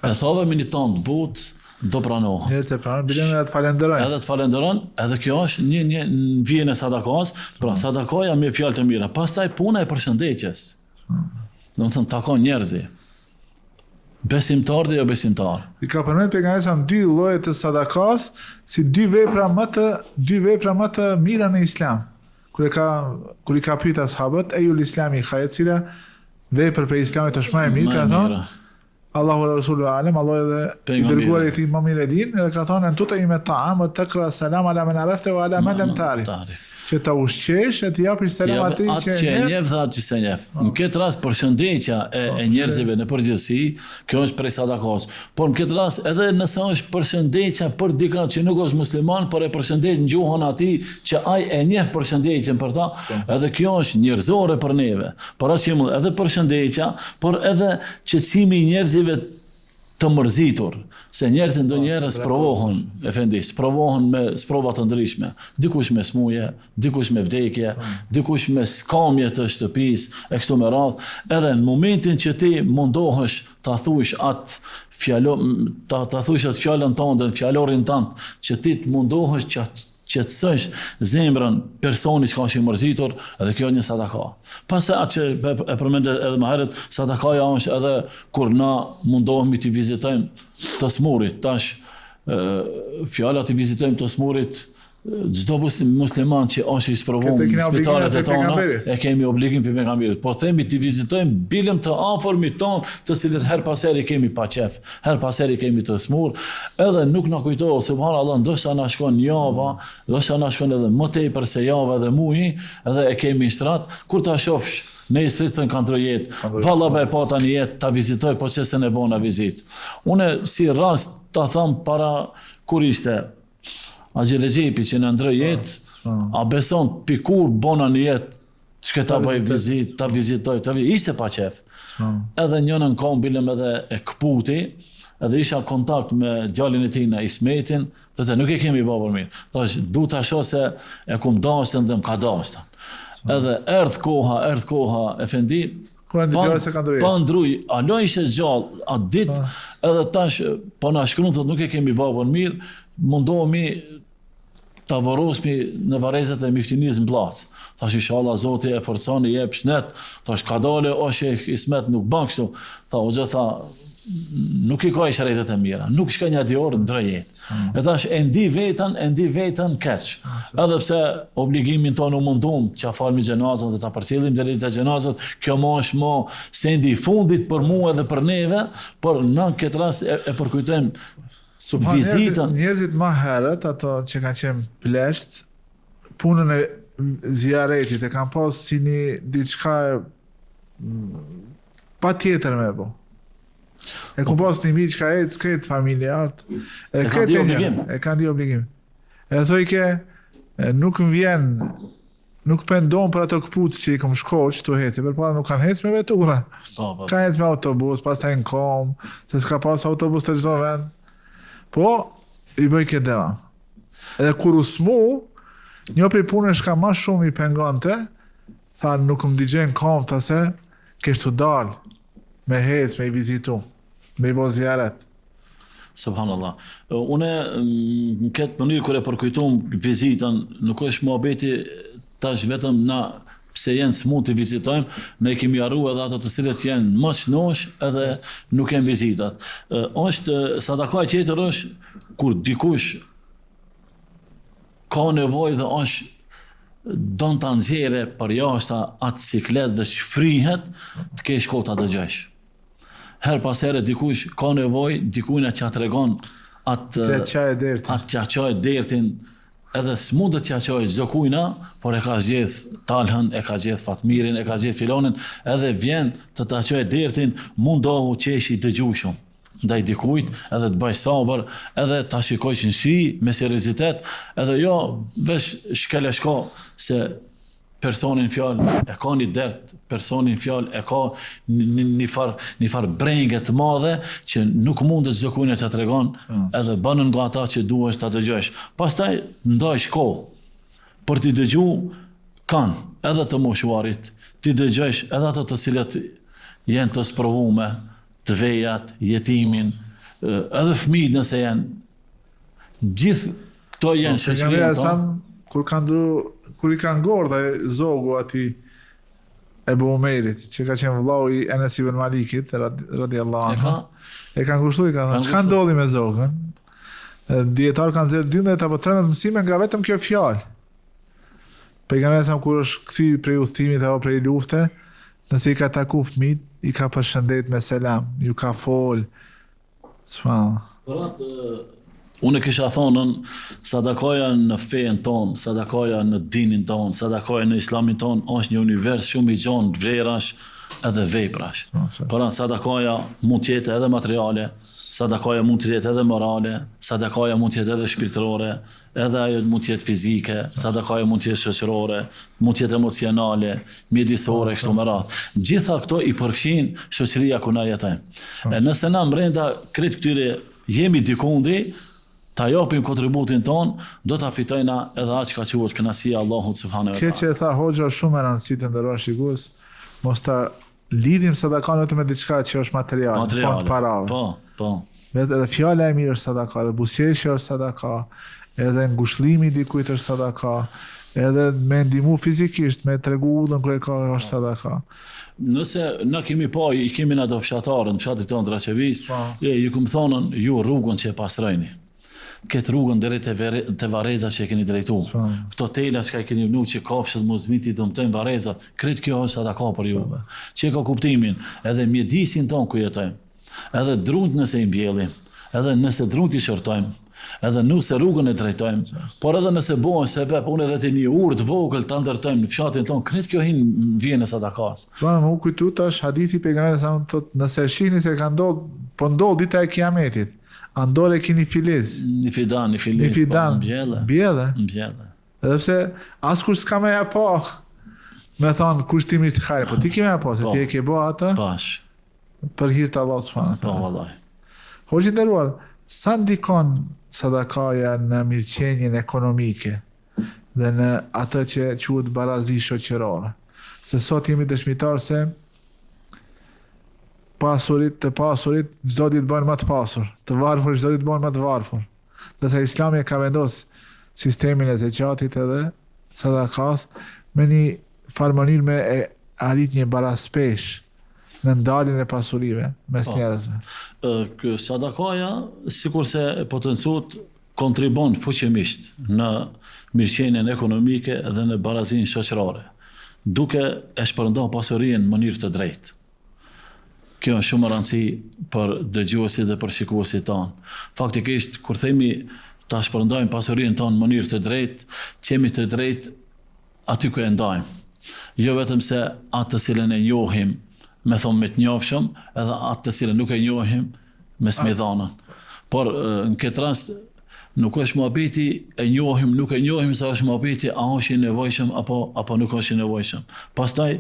E thove me një ton të butë, do pranohet. Njërë të pranohet, bilen edhe të falenderojnë. Edhe të falenderojnë, edhe kjo është një vjen e sadakas, pra sadakaja me fjalë të mira. Pastaj puna e përshëndetjes. Do të thënë takon njerëzi. Besimtar dhe jo besimtar. I ka përmend pejgamberi sa dy lloje të sadakas si dy vepra më të mira në Islam. Kur i ka pyet ashabët, ejul islami khayr, cila vepër për Islamit është më e mirë, ka thënë Allahu wa Rasuluhu a'lam, Allah edhe i dërguar i tij më mirë e din, edhe ka thënë tuta ime ta'am wa taqra salam ala man arafta wa ala man lam ta'rif. Që ta ushqesh e të japësh selam atij që e njeh dhe atë që se njeh. Në këtë rast përshëndetja e njerëzve në përgjithësi, kjo është prej sadakas. Por në këtë rast edhe nëse është përshëndetja për dikë që nuk është musliman, por e përshëndet në gjuhën atij që ai e njeh përshëndetjen për ta, edhe kjo është njerëzore për neve. Por as shembull edhe përshëndetja, por edhe qetësimi i njerëzve të mërzitur, se njerëzit ndonjëherë sprovohen, sprovohen me sprova të ndryshme, dikush me smuje, dikush me vdekje, dikush me skamje të shtëpisë, e kështu me radhë, edhe në momentin që ti mundohesh ta thush atë fjalën tënde, në fjalorin tënd, që ti të mundohesh qetësosh zemrën personi që ka qenë mërzitur, edhe kjo një sadaka. Pastaj atë që e përmendë edhe më herët, sadakaja është edhe kur na mundohemi të vizitojmë të smurit. Tash fjala të vizitojmë të smurit, çdo musliman që është i sprovuar në spitalet e tona, e kemi obligim për pejgamberit. Po themi të vizitojmë bilëm të afërmit ton, të cilët her pas heri kemi pa qef, her pas heri kemi të smur, edhe nuk na kujtohet, subhanallahu, ndoshta na shkon java, ndoshta na shkon edhe më tepër se java dhe muji, edhe e kemi shtrat, kur ta shofsh në istritën kanë trojet, valla be pata një jetë, ta vizitoj, po që se ne bona vizit. Une si rast ta tham para kur ishte Agje Rexhepi që në ndrë jetë, a beson pikur bona një jetë, që ta bëj vizit, ta vizitoj, ishte pa qef. Edhe njënën kam bilem edhe e këputi, edhe isha kontakt me djalin e tij në Ismetin, dhe nuk e kemi babër mirë. Thash, du ta shoh se e kum dashtën dhe m'ka dashtën. Edhe erdh koha, efendi, pa ndruj, alo ishte gjallë atë ditë, edhe tash, po na shkruan thotë nuk e kemi babën mirë, mundohemi ta varrosmi në varrezat e Miftinis Mbllac. Thash inshallah Zoti e forcon i jep shnet. Thash ka dale o Sheh Ismet nuk bën kështu. Hoxha tha nuk i ka shëretet e mira, nuk shka një dior në drejt. E tash e ndi vetën keq. Edhe pse obligimin tonë u mundum që a falmi gjenazën dhe ta përcjellim deri te gjenazat, kjo më është më sendi i fundit për mua edhe për neve, por në këtë rast e përkujtojmë vizitën. Njerëzit më herët, ato që kanë qenë plesht, punën e ziaretit e kanë pas si një diçka pa tjetër me bo. E ku pas një mi që ka ecë këtë familjart, e kanë di obligim. E thoi ke, nuk më vjen, nuk pendon për ato këpucë që i kom shkoq të heci, për para nuk kanë hec me vetura. Kanë hec me autobus, pas ta në kom, se s'ka pas autobus të gjitho vend. Po, i bëj këtë deva. Edhe kur u smu, një prej punësh ka ma shumë i pengante, tha nuk më digjen kom të se, keshtu dalë, me hec, me i vizitu, me i bo zjaret. Subhanallah. Une, në këtë mënyrë kër e përkujtum vizitën, nuk është muhabeti tash vetëm na pse jenë smut të vizitojmë, ne kemi arru edhe ato të cilët jenë më shnosh edhe nuk jenë vizitat. Është sadaka tjetër është kur dikush ka nevojë dhe është don ta nxjerrë për jashtë atë siklet dhe shfrihet të kesh kohë ta dëgjosh. Her pas here dikush ka nevojë, dikujt që tregon atë çaj dertin, edhe s'mundet t'ja qoj çdo kujna, por e ka gjedh Talhën, e ka gjedh Fatmirin, e ka gjedh filonin, edhe vjen të ta qoj dertin, mundohu qesh i dëgjushëm ndaj dikujt, edhe të bëj sabër, edhe ta shikoj që në shi, me seriozitet, edhe jo vesh shkele shko, se personin fjallë e ka një dert, personin fjallë e ka një far brengë të madhe që nuk mundet çdo kujna që tregon, edhe bënën nga ata që duhesh ta dëgjosh. Pastaj ndaj kohë për t'i dëgju kanë edhe të moshuarit, t'i dëgjosh edhe ato të cilët janë të sprovume, të vejat, jetimin, edhe fëmijët nëse janë. Gjithë këto janë shoqëria. Kur i kanë gorë dhe zogu ati Ebu Umejrit, që ka qenë vllau i Enes ibn Malikit, radiallahu anhu, e kanë kushtu, i kanë thënë, çka ndodhi me zogën? Dietar kanë zirë 12 apo 13 mësime nga vetëm kjo fjalë. Pejgamberi sa kur është kthy prej udhëtimit apo prej lufte, nëse i ka taku fëmijët, i ka përshëndet me selam, ju ka fol. Unë kisha thonën, sadakaja në fejen tonë, sadakaja në dinin tonë, sadakaja në islamin tonë, është një univers shumë i gjonë vlerash edhe veprash. Pra sadakaja mund të jetë edhe materiale, sadakaja mund të jetë edhe morale, sadakaja mund të jetë edhe shpirtërore, edhe ajo mund të jetë fizike, sadakaja mund të jetë shoqërore, mund të jetë emocionale, mjedisore, kështu me radhë. Gjitha këto i përfshin shoqëria ku na jetojmë. Nëse na brenda krejt këtyre jemi dikundi, ta japim kontributin ton, do ta fitojna edhe aq ka quhet kënaqësia Allahut subhanehu ve teala. Kjo që e tha hoxha shumë e rëndësishme të nderuar shikues, mos ta lidhim sadakan vetëm me diçka që është materiale, fond parave. Po. Vetë edhe fjala e mirë është sadaka, edhe buzëqeshja është sadaka, edhe ngushëllimi dikujt është sadaka, edhe me ndihmu fizikisht, me tregu udhën kur e ka është sadaka. Nëse na kemi pa, i kemi në do fshatarën, fshatit tonë Draçevis, ju këmë thonën ju rrugën që e pasrojni. Këtë rrugën deri te Vareza që e keni drejtu. Këto tela që keni vënu që kafshët mos viti dëmtojnë Varezat, kretë kjo është sadaka për juve. Që e ka kuptimin, edhe mjedisin tonë ku jetojmë, edhe drunt nëse i mbjellim, edhe nëse drunt i shërtojmë, edhe nëse rrugën e drejtojmë, por edhe nëse bëhen sebeb, unë edhe të një urt vogël ta ndërtojmë në fshatin tonë, kretë kjo vjen në sadakas. Më kujtu tash hadithi pejgamberit sa thotë, nëse shihni se ka ndodhur, po ndodh dita e Kiametit, andore kini filiz. Një fidan, bjelle. Edhe pse askush s'ka me ja pa, me thonë kushtimisht hajë, po ti ke me ja pa, se ti e ke bë atë për hir të Allahut subhanahu wa taala. Hoxhë nderuar, sa ndikon sadakaja në mirëqenien ekonomike dhe në atë që quhet barazi shoqërore? Se sot jemi dëshmitar se të pasurit çdo ditë bëhen më të pasur, të varfër çdo ditë bëhen më të varfër. Dhe Islami ka vendos sistemin e zeqatit edhe sadakas me një farë mënyrë me arrit një baraspesh në ndaljen e pasurive mes njerëzve. Sadakaja, sikur se potencot, kontribon fuqimisht në mirëqenien ekonomike dhe në barazinë shoqërore, duke e shpërndar pasurinë në mënyrë të drejtë. Kjo është shumë rëndësi për dëgjuesit dhe për shikuesit tanë. Faktikisht, kur themi ta shpërndajmë pasurinë tonë në mënyrë të drejtë, qemi të drejtë aty ku e ndajmë. Jo vetëm se atë të cilën e njohim me thonë me të njofshëm, edhe atë të cilën nuk e njohim me smidhanën. Por në këtë rast nuk është mohabeti e njohim, nuk e njohim se është mohabeti a është i nevojshëm apo nuk është i nevojshëm. Pastaj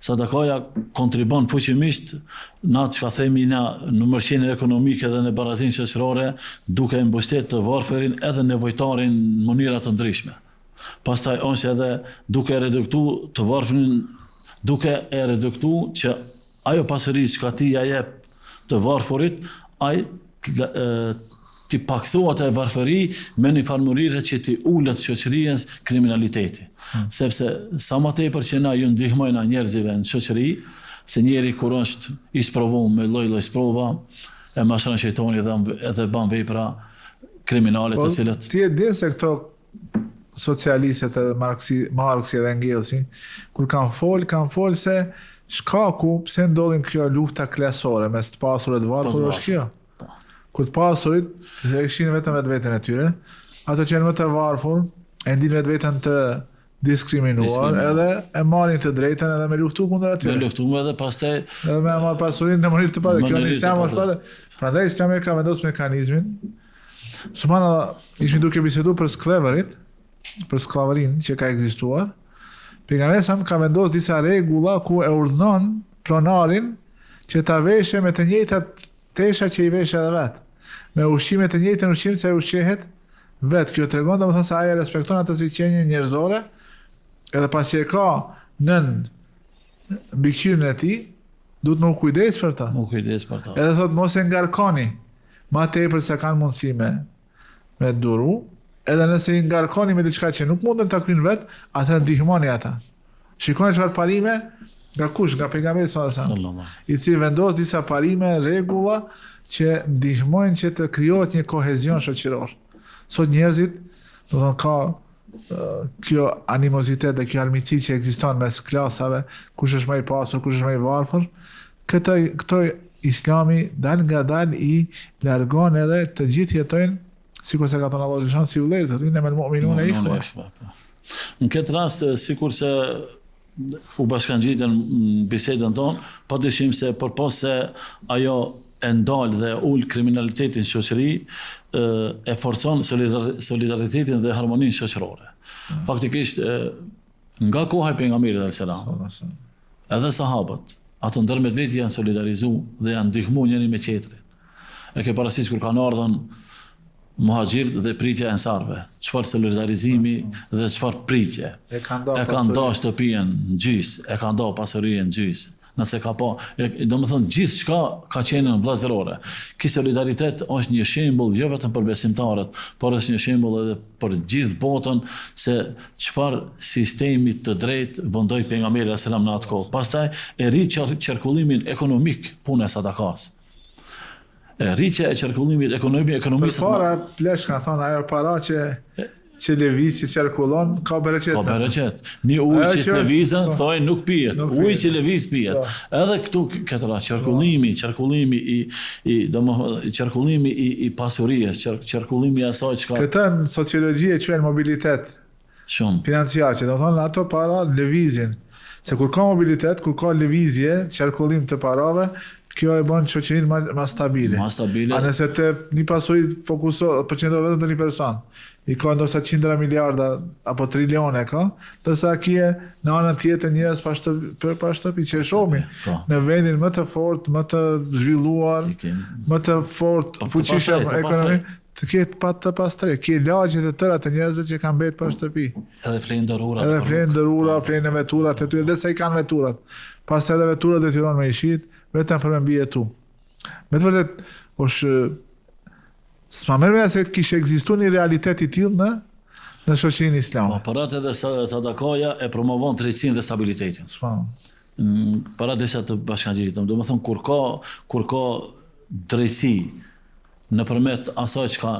sadakaja kontribon fuqimisht na çka themi na në mirëqenien ekonomike dhe në barazinë shoqërore, duke mbështetur të varfërin edhe nevojtarin në mënyra të ndryshme. Pastaj është edhe duke reduktuar të varfërin, duke e reduktuar që ajo pasuri që ti ja jep të varfërit, ai ti paksohet e varfëri me një farmurire që ti ullet shoqërijes kriminaliteti. Sepse sa më tepër që na ju ndihmojna njerëzive në shoqëri, se njeri kur është i sprovuar me lloj sprova, e mashron shejtani edhe bën vepra kriminale të cilat. Ti e din se këto socialistët e Marksi dhe Engelsi, kur kanë fol se shkaku pse ndodhin kjo lufta klasore mes të pasurve dhe varfërve është kjo. Kur të pasurit e kishin vetëm vetveten e tyre, ato që janë më të varfër e ndin vetveten të diskriminuar, edhe e marrin të drejtën edhe me luftu kundër atyre. Me luftu edhe pastaj edhe me marr pasurinë në mënyrë të padë. Kjo në Islam është padë. Prandaj Islami ka vendosur mekanizmin. Subhanallah, ishim duke biseduar për skleverit, për skllavërinë që ka ekzistuar. Pejgamberi ka vendosur disa rregulla ku e urdhnon pronarin që ta veshë me të njëjtat tesha që i veshë edhe vetë. Me ushqime të njëjtën ushqim se ushqehet vetë. Kjo tregon domethënë se ai respekton atë siçënje njerëzore, edhe pasi e ka nën bikqyrën e tij, duhet më kujdes për ta. Edhe thot mos e ngarkoni, ma tepër se kanë mundësi me duru, edhe nëse i ngarkoni me diçka që nuk mundën ta kryejnë vetë, atë ndihmoni ata. Shikoni çfarë parime nga kush, nga pejgamberi sallallahu alajhi wasallam, i cili vendos disa parime, rregulla që ndihmojnë që të krijohet një kohezion shoqëror. Sot njerëzit, do të thonë ka kjo animozitet dhe kjo armiqësi që ekziston mes klasave, kush është më i pasur, kush është më i varfër, këto Islami dal nga dal i largon edhe të gjithë jetojnë sikur se ka thënë Allahu xhan si vëllezër, innamal mu'minuna ikhwa. Në këtë rast sikur se u bashkangjitën në bisedën tonë, padyshim se përpos se ajo e ndalë dhe ullë kriminalitetin shoqëri, e forcon solidaritetin dhe harmoninë shoqërore. Faktikisht, nga koha e pejgamberit alayhis salam, edhe sahabët, ato ndërmjet vetë janë solidarizu dhe janë ndihmu njëri me tjetrin. E ke parasysh kur kanë ardhën muhaxhirët dhe pritja e ensarve, çfarë solidarizimi dhe çfarë pritje. E kanë da shtëpinë në gjys, e kanë da pasurinë në gjys, nëse ka pa. Do më thënë, gjithë shka ka qenë në vllazërore. Ky solidaritet është një shembull jo vetëm për besimtarët, por është një shembull edhe për gjithë botën se çfarë sistemi të drejtë vendoi pejgamberi sallallahu alajhi wasallam në atë kohë. Pastaj e ri qarkullimin ekonomik punë e sadakas. Rritja e qarkullimit ekonomisë. Para plesh ka thonë ajo para që lëviz që qarkullon ka bereqet. Ka bereqet. Një ujë që lëvizën thojnë nuk pijet. Ujë që lëviz pijet. Edhe këtu këtë rast qarkullimi i pasurisë, qarkullimi i asaj çka. Këtë në sociologji e quajnë mobilitet. Shumë. Financiar, do thonë ato para lëvizin. Se kur ka mobilitet, kur ka lëvizje, qarkullim të parave, kjo e bën shoqërinë më stabile. Më stabile. A nëse të një pasuri fokusohet përqendrohet vetëm te një person, i ka ndoshta qindra miliarda apo trilione ka, ndërsa kje në anën tjetër njerëz pa shtëpi që shohim në vendin më të fortë, më të zhvilluar, më të fortë fuqishëm ekonomik, të ketë pa të pastre, ke lagjet e tëra të njerëzve që kanë mbetë pa shtëpi. Edhe flenë dërura. Edhe flenë dërura, flenë veturat e tyre, dhe sa i kanë veturat. Pastaj edhe veturat detyrohen me i shit, vetëm për me mbi jetu. Me të vërtet, është s'ma merr se kishte ekzistuar një realitet i tillë në shoqërinë islame. Paratë edhe sadakaja e promovon drejtësinë dhe stabilitetin. Para disa të bashkangjitur, domethënë kur ka drejtësi nëpërmjet asaj që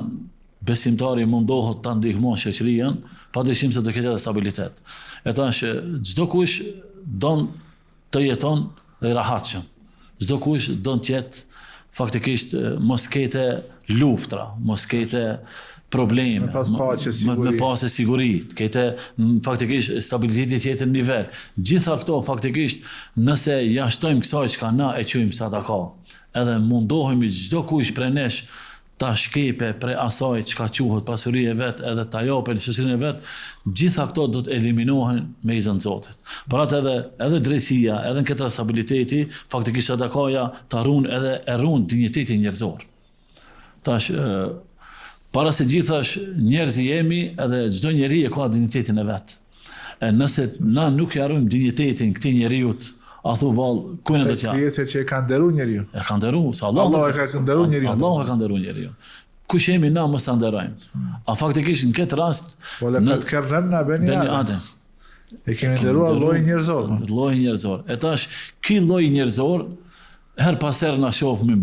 besimtari mundohet ta ndihmon shoqërinë, padyshim se do ketë edhe stabilitet. E tash çdo kush don të jeton dhe rahatshëm. Çdo kush don të jetë faktikisht mos kete luftra, mos kete probleme, me pas siguri, kete faktikisht stabiliteti tjetër nivel. Gjitha këto faktikisht nëse jashtojmë kësaj çka na e quajmë sadaka, edhe mundohemi çdo kush prej nesh ta shkepe prej asaj çka quhet pasuria e vet, edhe ta japë në shoqërinë e vet, gjitha këto do të eliminohen me izin e Zotit. Por atë edhe drejtësia, edhe në këtë stabiliteti, faktikisht sadakaja ta ruan dinjitetin njerëzor. Tash para se gjithash njerëz jemi, edhe çdo njeri e ka dinjitetin e vet. E nëse na nuk i harrojmë dinjitetin këtij njeriut, a thu vallë, ku në do të krijesë që e ka nderuar njeriu. E ka nderuar, sa Allah e ka nderuar njeriu. Allah e ka nderuar njeriu. Kush jemi na mos ta nderojmë? A faktikisht në këtë rast Wala qad karramna bani Adem. E kemi nderuar llojin njerëzor. Llojin njerëzor. E tash ky lloj njerëzor her pas herë na shohim në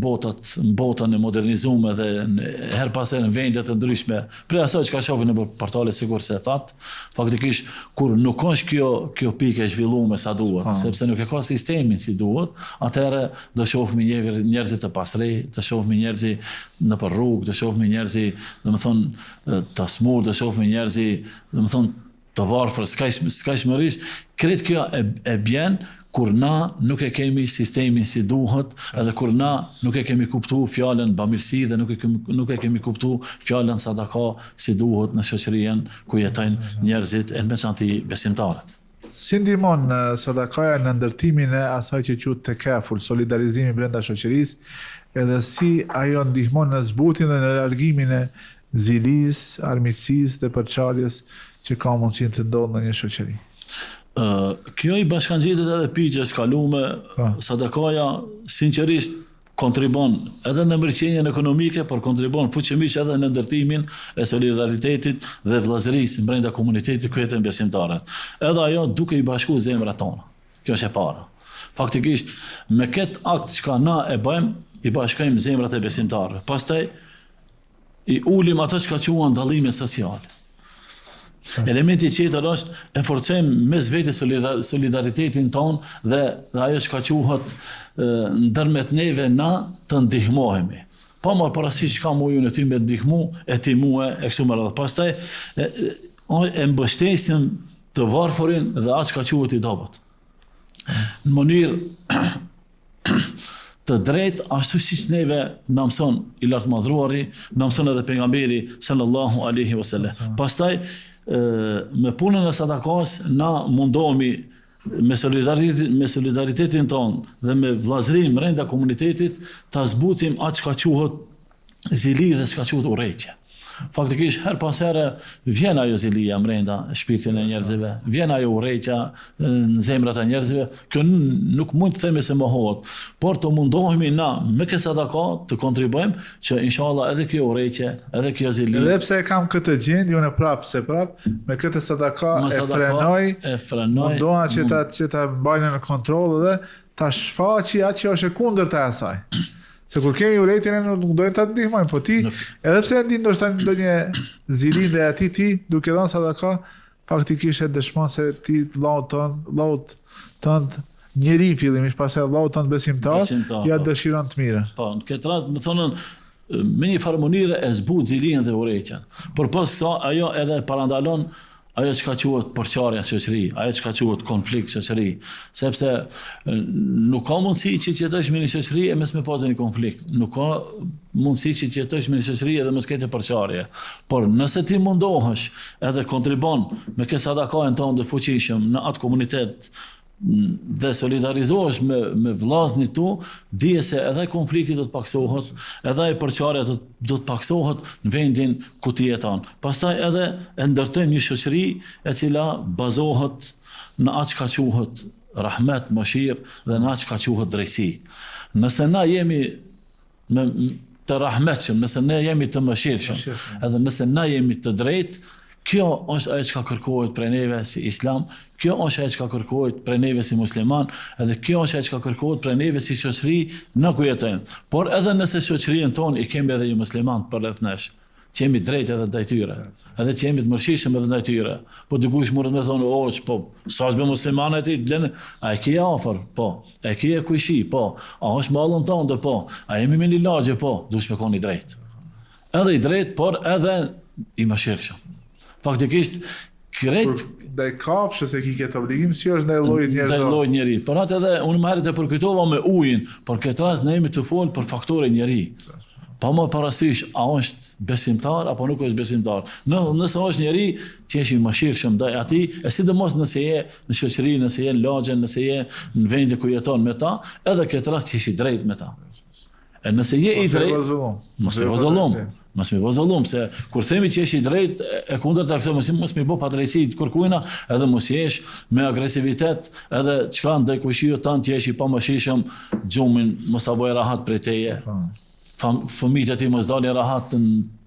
botën e modernizuar dhe her pas herë në vende të ndryshme. Për asaj që shohim në portale sigur se thatë, faktikisht kur nuk është kjo pikë e zhvilluar sa duhet, sepse nuk e ka sistemin si duhet, atëherë do shohim njerëz të pasrej, do shohim njerëz në për rrugë, do shohim njerëz, domethënë të smur, do shohim njerëz, domethënë të varfër, skajshmërisht, kretë kjo e bjen kur na nuk e kemi sistemin si duhet, edhe kur na nuk e kemi kuptu fjalën bamirësi dhe nuk e kemi kuptu fjalën sadaka si duhet në shoqërinë ku jetojnë njerëzit e në veçanti besimtarët. Si ndihmon sadakaja në ndërtimin e asaj që quhet tekaful, solidarizimi brenda shoqërisë, edhe si ajo ndihmon në zbutjen dhe në largimin e zilisë, armiqësisë dhe përçarjes që ka mundësinë të ndodhë në një shoqëri. Kjo i bashkangjitet edhe pikës kalume, sadakaja sinqerisht kontribon edhe në mirëqenien ekonomike, por kontribon fuqimisht edhe në ndërtimin e solidaritetit dhe vëllazërisë brenda komunitetit ku jetojnë besimtarët. Edhe ajo duke i bashkuar zemrat tona. Kjo është e para. Faktikisht me këtë akt që na e bëjmë, i bashkojmë zemrat e besimtarëve. Pastaj i ulim ato që quhen dallime sociale. Elementi tjetër është e forcojmë mes vetes solidaritetin ton dhe ajo që quhet ndërmjet neve na të ndihmohemi. Pa marrë parasysh çka muju në ty me ndihmu, e ti mua e kështu me radhë. Pastaj e mbështesim të varfërin dhe atë që quhet i dobët. Në mënyrë të drejtë, ashtu siç neve na mëson i lartë madhruari, na mëson edhe pejgamberi sallallahu alaihi wasallam. Pastaj me punën e sadakas na mundohemi me solidaritetin ton dhe me vllazërim brenda komunitetit ta zbucim atë çka quhet zili dhe çka quhet urrëqje. Faktikisht her pas here vjen ajo zilia brenda shpirtin e njerëzve, vjen ajo urrëtia në zemrat e njerëzve. Kjo nuk mund të themi se mohohet, por të mundohemi na me këtë sadaka të kontribuojmë që inshallah edhe kjo urrëtie, edhe kjo zili. Edhe pse kam këtë gjendje unë prap me këtë sadaka e frenoj. Mundoha që ta mbajnë në kontroll dhe ta shfaqi atë që është e kundërta e asaj. Se kur kemi urrëtien nuk do të ndihmojmë, po ti edhe pse ndin ndoshta ndonjë zili ndaj atij ti duke dhënë sadaka, faktikisht e dëshmon se ti Allahut tënd njeri fillimisht, pastaj Allahut tënd besimtar, ja dëshiron të mirën. Po, në këtë rast më thonën me një farë mënyre e zbut zilin dhe urrëtien. Por pas kësaj ajo edhe parandalon ajo që ka quhet përçarja shoqëri, ajo që ka quhet konflikt shoqëri, sepse nuk ka mundësi që të jetosh me një shoqëri e mos me pasë një konflikt. Nuk ka mundësi që të jetosh me një shoqëri edhe mos ketë përçarje. Por nëse ti mundohesh edhe kontribon me këtë sadakën tonë të fuqishëm në atë komunitet dhe solidarizohesh me vllaznin tu, dije se edhe konflikti do të paksohet, edhe e përçarja do të paksohet në vendin ku ti jeton. Pastaj edhe e ndërtojmë një shoqëri e cila bazohet në atë që ka quhet rahmet, mëshirë dhe në atë që ka quhet drejtësi. Nëse na jemi të rahmetshëm, nëse ne jemi të mëshirshëm, edhe nëse na jemi të drejtë, kjo është ajo që ka kërkohet prej neve si islam, kjo është ajo që ka kërkohet prej neve si musliman, edhe kjo është ajo që ka kërkohet prej neve si shoqëri në ku jetojmë. Por edhe nëse shoqërinë tonë i kemi edhe ju musliman përreth nesh, që jemi drejt edhe ndaj tyre, edhe që jemi të mëshirshëm edhe ndaj tyre. Po dikush mund të më thonë, po, sa është me muslimanë ti, a e ke afër? Po, a e ke kujshi? Po, a është mallën tënde? Po, a jemi me një lagje? Po, duhet me qenë i drejt. Edhe i drejt, por edhe i mëshirshëm. Faktikisht, ndaj kafshës e ki këtë obligim, si është ndaj llojit njerëzor. Ndaj llojit njerëz. Por atë edhe unë më herët e përkujtova me ujin, por këtë rast ne jemi të folë për faktorin njerëz. Pa më parasysh a është besimtar apo nuk është besimtar. Nëse është njeri që është i mëshirshëm ndaj atij, e sidomos nëse je në shoqëri, nëse je në lagje, nëse je në vendin ku jeton me ta, edhe këtë rast që është i drejt me ta. E nëse je i drejt, mos me vëzëllum, se kur themi që jesh i drejt, e kundërta kësaj mos mi bë padrejtësi kërkujna, edhe mos jesh me agresivitet, edhe çka ndaj kushijut tan që jesh i pamëshirshëm, gjumin mos ta bëj rahat prej teje. Fëmijët e ti mos dalin rahat të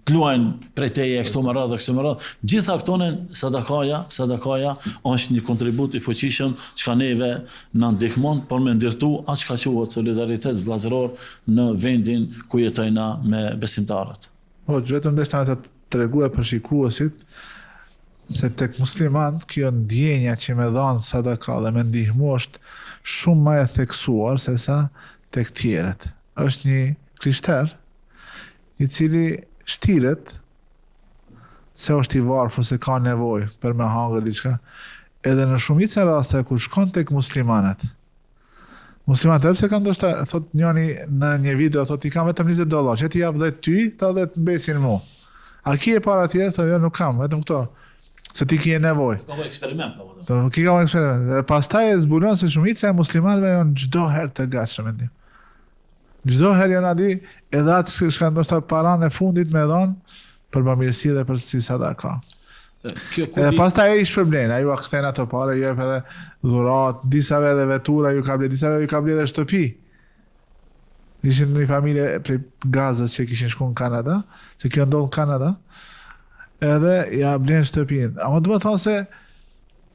luajnë prej teje kështu me radhë. Gjitha këto sadakaja është një kontribut i fuqishëm që neve na ndihmon për me ndërtu atë që ka quhet solidaritet vllazëror në vendin ku jetojna me besimtarët. Po, vetëm deshta të treguar për shikuesit se tek musliman kjo ndjenja që me dhanë sadaka dhe me ndihmu është shumë më e theksuar se sa tek tjerët. Është një krishter i cili shtiret se është i varfër, se ka nevojë për me hangër diçka. Edhe në shumicën e raste kur shkon tek muslimanët, edhe pse kanë ndoshta thot njëri në një video thot i kam vetëm $20, që ti jap 10 ty, ta 10 mbesin mu. A ki e para tjetër, thot jo nuk kam, vetëm këto. Se ti ki e nevojë. Ka eksperiment apo? Ki ka eksperiment. Dhe pastaj e zbulon se shumica e muslimanëve janë çdo herë të gatshëm mendim. Çdo herë janë aty, edhe atë që kanë ndoshta paranë e fundit me dhon për bamirësi dhe për si sadaka. Edhe pastaj ai shpërblen, ai u kthen ato parë, ju jep edhe dhurat, disave edhe vetura ju ka bler, disave ju ka bler edhe shtëpi. Ishin një familje prej Gazës që kishin shkuar në Kanada, se kjo ndodh në Kanada, edhe ja blen shtëpinë. Ama duhet të thonë se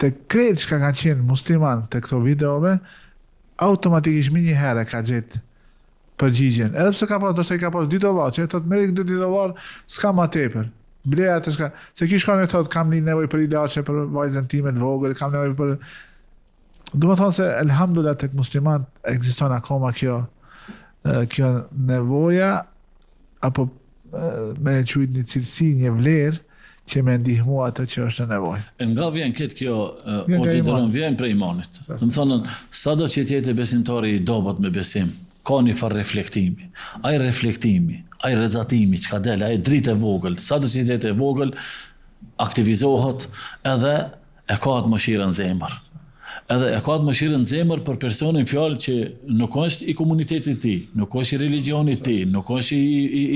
te krejt që kanë qenë musliman te këto videove, automatikisht më një herë ka gjetë përgjigjen. Edhe pse ka pas, do të ka pas $2, që thotë merr $2, s'ka më tepër. Bleja të shka, se ki shkon e thot kam një nevoj për ilaçe për vajzën time të vogël, kam nevoj për... Du më thonë se elhamdulillah tek musliman ekziston akoma kjo nevoja, apo me quajt një cilësi, një vlerë, që me ndihmu atë që është në nevojë. Nga vjen këtë kjo, vjen prej imanit. Më thonën, sado që tjetë besimtari i dobët me besim, ka një farë reflektimi. Ai reflektimi, ai rrezatimi që ka del, ai dritë e vogël, sado që tjetë e vogël, aktivizohet edhe e ka atë mëshirën zemër. Edhe e ka të mëshirën në zemër për personin fjalë që nuk është i komunitetit ti, nuk është i religionit ti, nuk është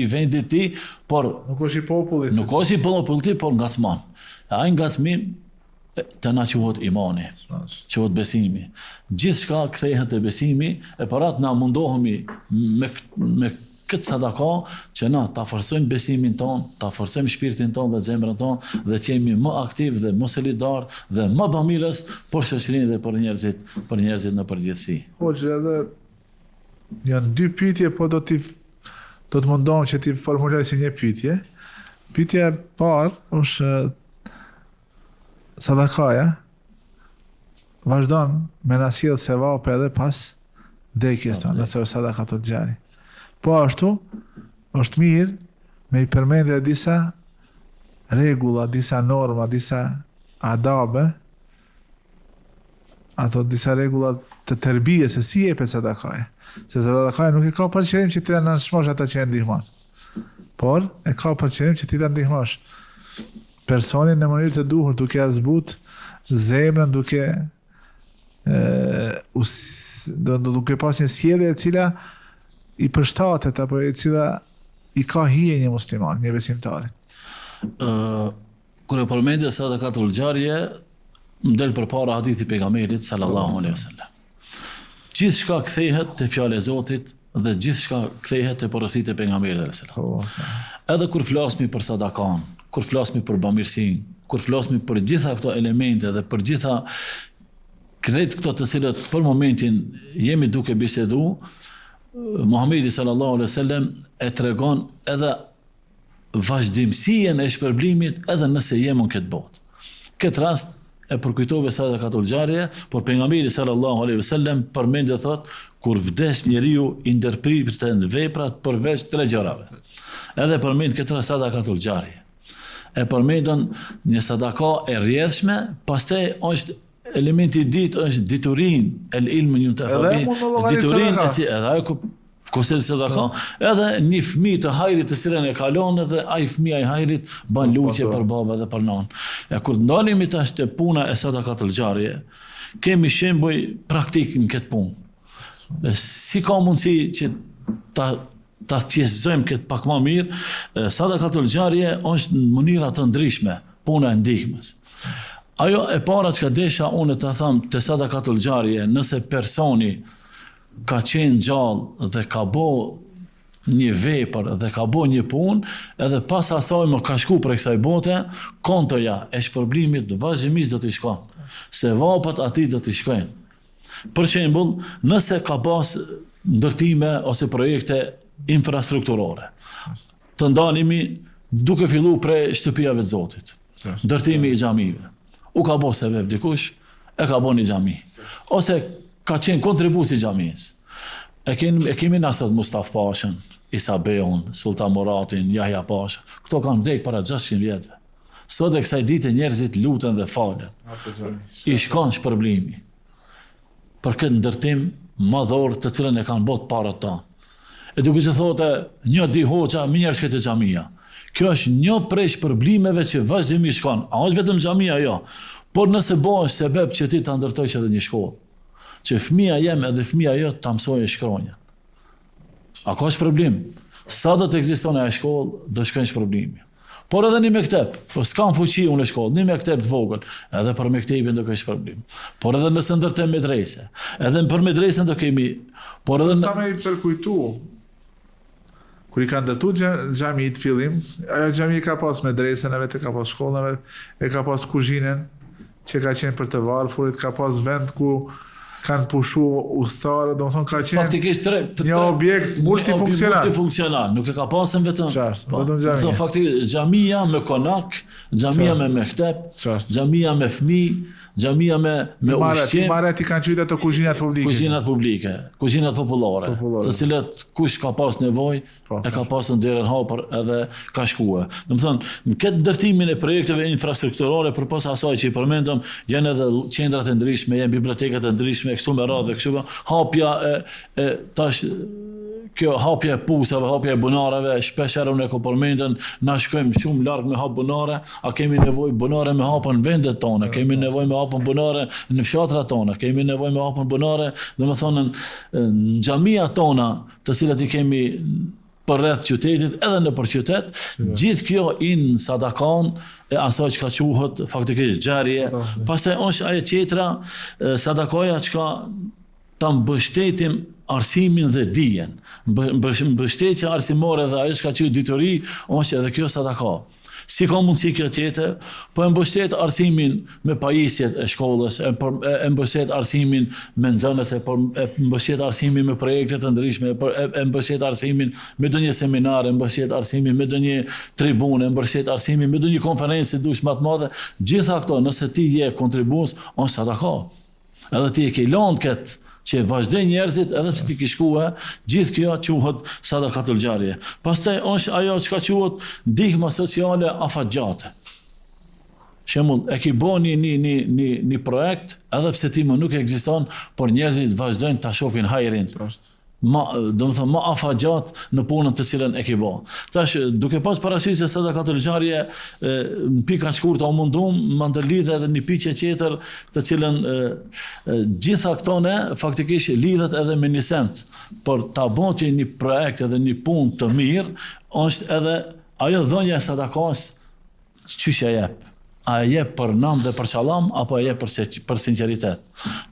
i vendit ti, por Nuk është i popullit. nuk është i popullit ti, por ngacman. Ai ngacmim të na quhet imani, quhet besimi. Gjithçka kthehet te besimi, e parat na mundohemi me këtë sadaka që na ta forcojmë besimin ton, ta forcojmë shpirtin ton dhe zemrën ton dhe që jemi më aktiv dhe më solidar dhe më bamirës për shoqërinë dhe për njerëzit në përgjithësi. Hoxha, edhe janë dy pyetje, po do të mundohem që ti formuloj si një pyetje. Pyetja e parë është sadakaja vazhdon me na sjell sevape edhe pas vdekjes tonë, nëse është sadakatul xhari. Po ashtu është mirë me i përmendje disa rregulla, disa norma, disa adabe, ato disa rregulla të tërbijes se si jepet sadakaja. Se sadakaja nuk e ka për qëllim që ti ta nënshmosh ata që e ndihmon, por e ka për qëllim që ti ta ndihmosh personin në mënyrë të duhur, duke zbut zemrën, duke pas një sjellje e cila i përshtatet apo e cila i ka hije një musliman, një besimtarit. Kur e përmendje sadakatul xharje, më del përpara hadithi pejgamberit sallallahu alaihi wasallam. Gjithçka kthehet te fjala e Zotit dhe gjithçka kthehet te porositë e pejgamberit sallallahu alaihi wasallam. Edhe kur flasmi për sadakan, kur flasmi për bamirësinë, kur flasmi për gjitha këto elemente dhe për gjitha krejt këto të cilët për momentin jemi duke bisedu, Muhamedi sallallahu alaihi wasallam e tregon edhe vazhdimësinë e shpërblimit edhe nëse jemi në këtë botë. Këtë rast e përkujtove sadakatul xharje, por pejgamberi sallallahu alaihi wasallam përmend dhe thot kur vdes njeriu i ndërpriten veprat përveç 3 gjërave. Edhe përmend këtë sadakatul xharje. E përmendën një sadaka e rrjedhshme, pastaj është elementi i dytë është diturin, el ilmu një të diturin, edhe ajo konsider sadaka, edhe një fëmijë të hajrit të cilën e kalon edhe ai fëmia i hajrit ban lutje për baba dhe për nanë. E kur ndalemi tash te puna e sadakatul xharje, kemi shembuj praktik në këtë punë. Si ka mundësi që ta thjeshtësojmë këtë pak më mirë, sadakatul xharje është në mënyra të ndryshme, puna e ndihmës. Ajo e para që ka desha unë të tham të sadakatul xharje, nëse personi ka qenë gjallë dhe ka bo një vepër dhe ka bo një punë, edhe pas asaj më ka shku për kësaj bote, kontoja e shpërblimit vazhdimisht do t'i shkon. Se vapat ati do t'i shkojnë. Për shembull, nëse ka pas ndërtime ose projekte infrastrukturore, të ndalemi duke fillu prej shtëpiave të Zotit, ndërtimi i xhamive. U ka bo sebeb dikush, e ka bo një xhami. Ose ka qenë kontribusi i xhamisë. E kemi nasat Mustaf Pashën, Isa Beun, Sultan Muratin, Jahja Pasha. Këto kanë vdek para 600 vjetëve. Sot e kësaj dite njerëzit luten dhe falen. I shkon shpërblimi për këtë ndërtim madhor të cilën e kanë bot para ta. E duke që thote, një di hoxha, më njerëz këtë xhamia. Kjo është një prej shpërblimeve që vazhdimisht shkon. A është vetëm xhamia jo, por nëse bëhesh sebeb që ti ta ndërtojsh edhe një shkollë, që fëmia jem edhe fëmia jot ta mësojë shkronjën. A ka shpërblim? Sa do të ekziston ajo shkollë, do shkojnë shpërblimi. Por edhe një mektep, po s'kam fuqi unë në shkollë, një mektep të vogël, edhe për mektepin do kesh shpërblim. Por edhe nëse ndërtojmë medrese, edhe për medresën do kemi, por edhe sa më i përkujtu. Kur i kanë ndërtu xhamit fillim, ajo xhami ka pas medresën e vet, ka pas shkollën e vet, e ka pas kuzhinën që ka qenë për të varfurit, ka pas vend ku kanë pushu udhëtarë, domethënë ka qenë faktikisht një objekt multifunksional. Nuk e ka pasën vetëm. Vetëm xhamia. Faktikisht xhamia me konak, xhamia me mektep, xhamia me fëmijë, xhamia me ushqim. Ti kanë qytet ato kuzhinat publike. Kuzhinat publike, kuzhinat popullore, të cilat kush ka pas nevojë, e ka pasën derën hapur edhe ka shkuar. Domethënë, në këtë ndërtimin e projekteve infrastrukturore përpas asaj që i përmendëm, janë edhe qendrat e ndryshme, janë bibliotekat e ndryshme, kështu me radhë, kështu hapja tash kjo hapje e pusave, hapje e bunareve, shpesh herë unë e ko përmendën, na shkojmë shumë larg me hap bunare, a kemi nevojë bunare me hapën vendet tona, kemi nevojë me hapën bunare në fshatrat tona, kemi nevojë me hapën bunare, domethënë në xhamia tona, të cilat i kemi për rreth qytetit, edhe në për qytet, gjithë kjo in sadakan e asaj që ka quhet faktikisht xharje. Pastaj është ajo tjetra, sadakaja që ka ta mbështetim arsimin dhe dijen. Mbështetja arsimore dhe ajo që ka qenë dituri, është edhe kjo sadaka. Si ka mundësi kjo tjetër, po e mbështet arsimin me pajisjet e shkollës, e mbështet arsimin me nxënës, e mbështet arsimin me projekte të ndryshme, e mbështet arsimin me ndonjë seminar, e mbështet arsimin me ndonjë tribune, e mbështet arsimin me ndonjë konferencë dush më të madhe. Gjitha këto, nëse ti je kontribues, është sadaka. Edhe ti e ke lënë këtë që vazhdoj njerëzit edhe që ti ki shkue, gjithë kjo quhet sadakatul xharje. Pastaj është ajo që ka quhet ndihma sociale afatgjate. Shembull, e ki bo një projekt, edhe pse ti më nuk ekziston, por njerëzit vazhdojnë ta shohin hajrin. Domethënë më afatgjat në punën të cilën e ke bë. Tash duke pas parasysh se sadakatul xharje në pika shkurtë u mundum më ndërlidhe edhe një pikë tjetër të cilën gjitha këto ne faktikisht lidhet edhe me një send, por ta bëti një projekt edhe një punë të mirë është edhe ajo dhënia e sadakas çysh e jep. A e jep për nam dhe për çalam, apo e jep për sinqeritet.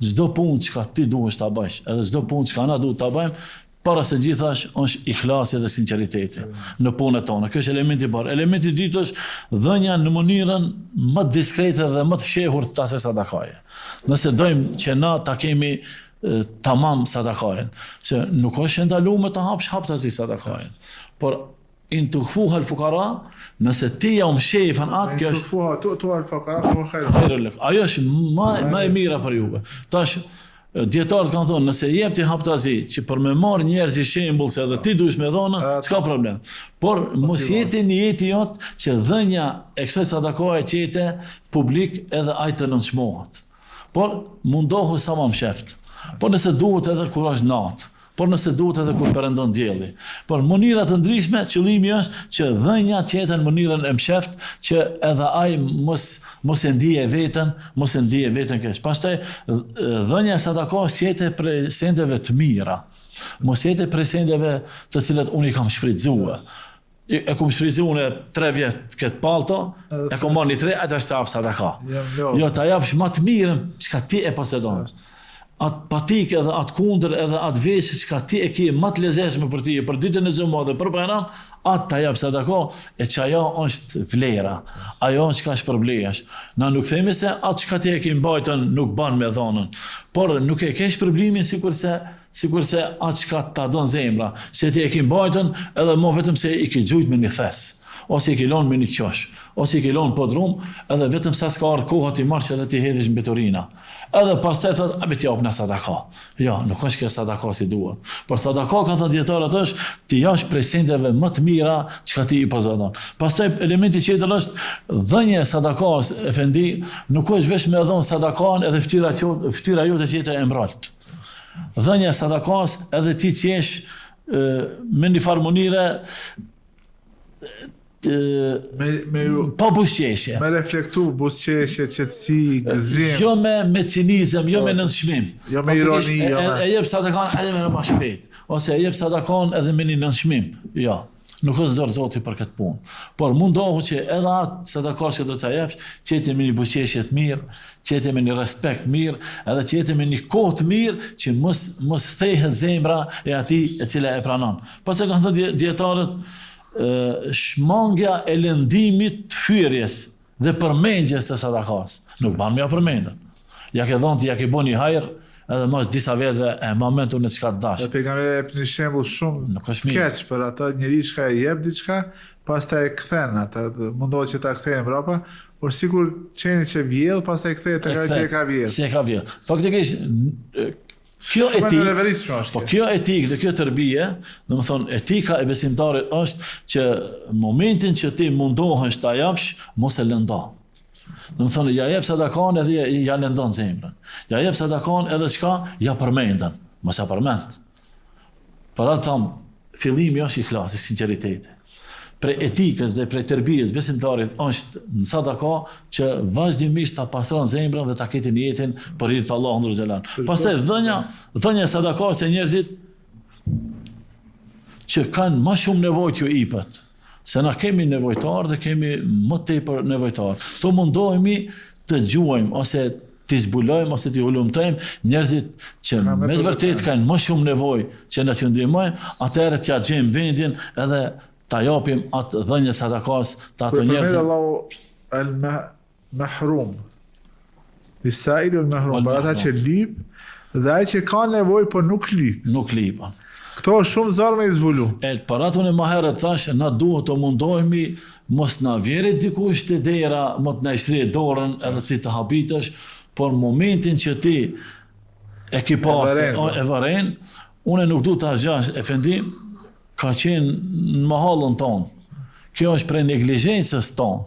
Çdo punë që ti duhesh ta bësh, edhe çdo punë që na duhet ta bëjmë, para se gjithash është ikhlasi dhe sinqeriteti në punën tonë. Kjo është elementi i parë. Elementi i dytë është dhënia në mënyrën më diskrete dhe më të fshehur të asaj sadakaje. Nëse dojmë që na ta kemi tamam sadakajen, se nuk është ndaluar të hap tazi sadakajen, por in tukhfuha al-fuqara, nëse ti ja mshefën atë kjo është tukhfuha al-fuqara huwa khair. Ajo është më e mira për juve. Tash dietarët kanë thonë, nëse jep ti haptazi që për me marr njerëz i shembull se edhe ti duhesh me dhona, s'ka problem. Por mos jeti në jetë jot që dhënia e kësaj sadakaje qete publik edhe ai të nënçmohet. Por mundohu sa më msheft. Por nëse duhet edhe kur është natë, por nëse duhet edhe kur perëndon dielli. Por mënyra të ndryshme, qëllimi është që dhënia tjetër në mënyrën e msheft, që edhe ai mos e ndije veten keq. Pastaj dhënia e sadakas tjetër prej sendeve të mira. Mos jetë prej sendeve të cilat unë i kam shfrytzuar. E kom shfrytzuar në 3 vjet këtë palto, e kom marrë 3, atë është hap sadaka. Jo, ta japsh më të mirën çka ti e posedon. Atë patik edhe atë kundër edhe atë veshë që ti e ke më të lezetshme për ti, për ditën e Xumës dhe për Bayram, atë ta jap sadaka, e që ajo është vlera, ajo që ka shpërblehesh. Na nuk themi se atë që ti e ke mbajtën nuk ban me dhonën, por nuk e ke shpërblimin sikurse atë që ta don zemra, se ti e ke mbajtën edhe mo vetëm se i ke gjujt me një thes, ose i ke lënë me një qosh, ose i ke lënë podrum, edhe vetëm sa s'ka ardhur koha ti marrësh edhe ti hedhish në betorina. Edhe pastaj thot, a be ti jap na sadaka. Jo, nuk është kjo sadaka si duhet. Por sadaka kanë thënë dietarët është ti jash prej sendeve më të mira çka ti i posedon. Pastaj elementi tjetër është dhënia e sadakas, efendi, nuk është vetëm me dhon sadakan edhe fytyra jote tjetër e mbralt. Dhënia e sadakas edhe ti qesh me një farë mënyre pa buzëqeshje. Me reflektu buzëqeshje, qetësi, gëzim. Jo me cinizëm, jo me nënçmim. Jo me ironi, jo me. E jep sadakan edhe me më shpejt, ose e jep sadakan edhe me një nënçmim. Jo, nuk është zor Zoti për këtë punë. Por mundohu që edhe atë sadakash që do ta jepsh, qeti me një buzëqeshje të mirë, qeti me një respekt mirë, edhe qeti me një kohë të mirë që mos thehet zemra e atij e cila e pranon. Pastaj kanë thënë dietarët, shmangja e lëndimit të fyrjes dhe përmendjes të sadakas. Nuk ban me ja përmendën. Ja ke dhënë ti, ja ke bën një hajër, edhe mos disa vetëve e momentin në çka të dash. Dhe pejgamberi jep një shembull shumë keq për atë njeriu që e jep diçka, pastaj e kthen atë, mundohet që ta kthejë mbrapa, por sikur qeni që vjedh, pastaj kthehet tek ajo që e ka vjedh. Si e ka vjedh. Faktikisht kjo etikë dhe kjo tërbije, domethënë etika e besimtarit është që momentin që ti mundohesh ta japsh, mos e lëndo. Domethënë ja jep sadakan edhe ja lëndon zemrën. Ja jep sadakan edhe çka ja përmendën, mos ja përmend. Për atë tham, fillimi është ihlasi, sinqeriteti. Prej etikës dhe prej tërbijes besimtarit është në sadaka që vazhdimisht ta pastron zemrën dhe ta ketë niyetin për hir të Allahut xhallahu xhelal. Pastaj dhënia sadaka se njerëzit që kanë më shumë nevojë që ipët. Se na kemi nevojtar dhe kemi më tepër nevojtar. To mundohemi të gjuajmë ose të zbulojmë ose të ulumtojmë njerëzit që me të vërtet kanë më shumë nevojë që na që ndihmojmë, atëherë t'ja gjejmë vendin edhe ta japim atë dhënje sadakas të ato njerëzit. Allahu al-mahrum. Lisail al-mahrum, për ata që lip dhe ai që ka nevojë por nuk lip. Nuk lipan. Këto është shumë zarë me i zbulu. Për atën e maherët thash, na duhet të mundohemi mos na vjerit dikush të dera, mos na ishrije dorën edhe si të habitësh, por momentin që ti e ki pasë, e varen, une nuk du të asgjash, efendim, ka qenë në mahallën tonë. Kjo është prej negligjencës tonë,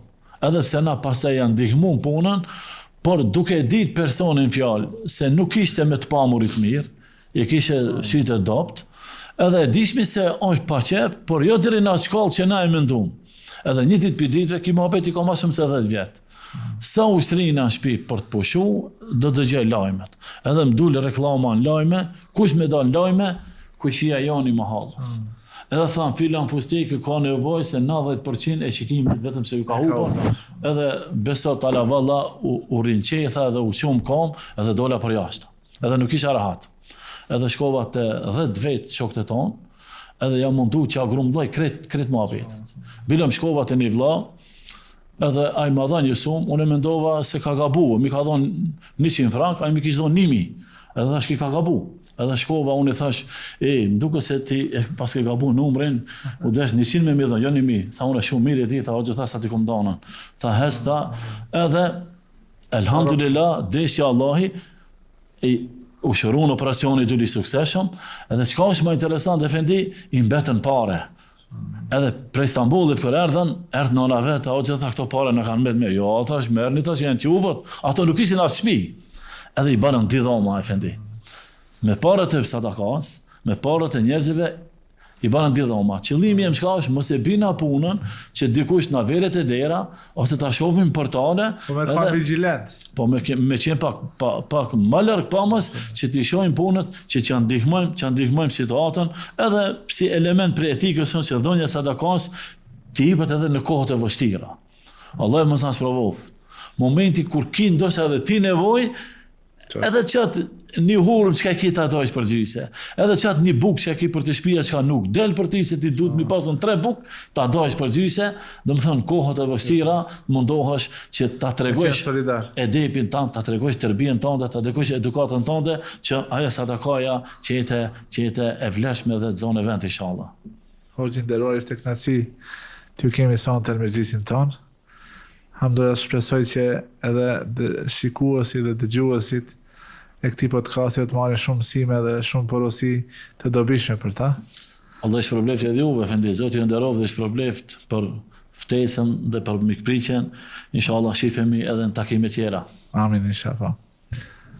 edhe pse na pasaj janë ndihmuar punën, por duke ditë personin fjalë se nuk ishte me të pamurit mirë, e kishe sytë dopt, edhe dishmi se është pa qef, por jo deri në shkallë që na e mendum. Edhe një ditë për ditëve, ki muhabeti ka ma shumë se 10 vjetë. Sa ushtrina në shtëpi për të pushu, do të dëgjoj lajmet. Edhe më dule reklama në lajme, kush me dalë lajme, kushia janë i mahallës. Edhe thamë, filan fusteki ka nevojë se 90% e shikimit vetëm se ju ka hupën, edhe besot ala valla u rinqetha edhe u qumë kam, edhe dola për jashtë. Edhe nuk isha rahat. Edhe shkova të 10 vetë shokët e tonë, edhe jam mundu që agrumdoj kret muhabet. Bilëm shkova të një vlla, edhe ai ma dha një sumë, unë e mendova se ka gabu, mi ka dhonë 100 frank, ai mi kishtë dhonë 1000, edhe thash ki ka gabu. Edhe shkova, unë i thash, më duke se ti pas ke gabu numrin, u desh 100 me mi dhonë, jo 1000. Tha unë shumë mirë e ti, tha o gjitha sa ti kom donën. Tha hesta, edhe, elhamdulillah, deshja Allahi, u shëru në operacioni dy sukseshëm, edhe çka është më interesant, efendi, i mbetën pare. Edhe prej Istanbulit kër erdhën nëna vetë, o gjitha këto pare në kanë mbet me, jo, ata është merrni tash janë quvët, ato nuk ishin as shtëpi. Edhe i banën 2 dhoma, efendi. Me parët e sadakas, me parët e njerëzive, i banën 2 dhoma. Qëllimi jem çka është, mos e bina punën, që dikush na veret e dera, ose ta shohim portale. Po me kanë vigjilent. Po me qenë pak më larg pamës, që t'i shohim punët, që ndihmojmë situatën, edhe si element për etikës që dhënia sadakas t'i jepet edhe në kohët e vështira. Allah mos na sprovoj. Momenti kur ki ndoshta edhe ti nevojë, edhe qatë një hurëm që ka ki të ato është për gjyse, edhe qatë një buk që ka ki për të shpia që ka nuk del për ti, se ti duhet mi pasën 3 buk, të ato është për gjyse, dhe më thënë kohët e vështira, mundohësh që ta tregojsh edepin tanë, ta tregojsh tërbien tanë, ta tregojsh edukatën tanë, që ajo sadakaja qete e vleshme dhe të zonë e vend, inshallah. Hoxhin nderuar, është të kënaqësi t'ju kemi sonte në mezhlisin tonë. Hamdullah, shpresoj që edhe shikuesit dhe dëgjuesit e këtij podcasti të marrin shumë mësime dhe shumë porosi të dobishme për ta. Allah shpërbleft edhe juve, efendi, Zoti ju nderoj dhe shpërbleft për ftesën dhe për mikpritjen. Inshallah shifemi edhe në takime tjera. Amin, inshallah.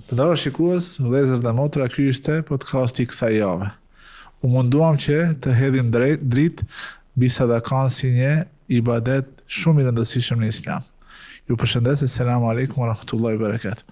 Të nderuar shikues, vëllezër dhe motra, ky ishte podcasti i kësaj jave. U munduam që të hedhim dritë mbi sadakan si një ibadet shumë i rëndësishëm në Islam. Ju përshëndes, selamu alaikum wa rahmatullahi wa barakatuh.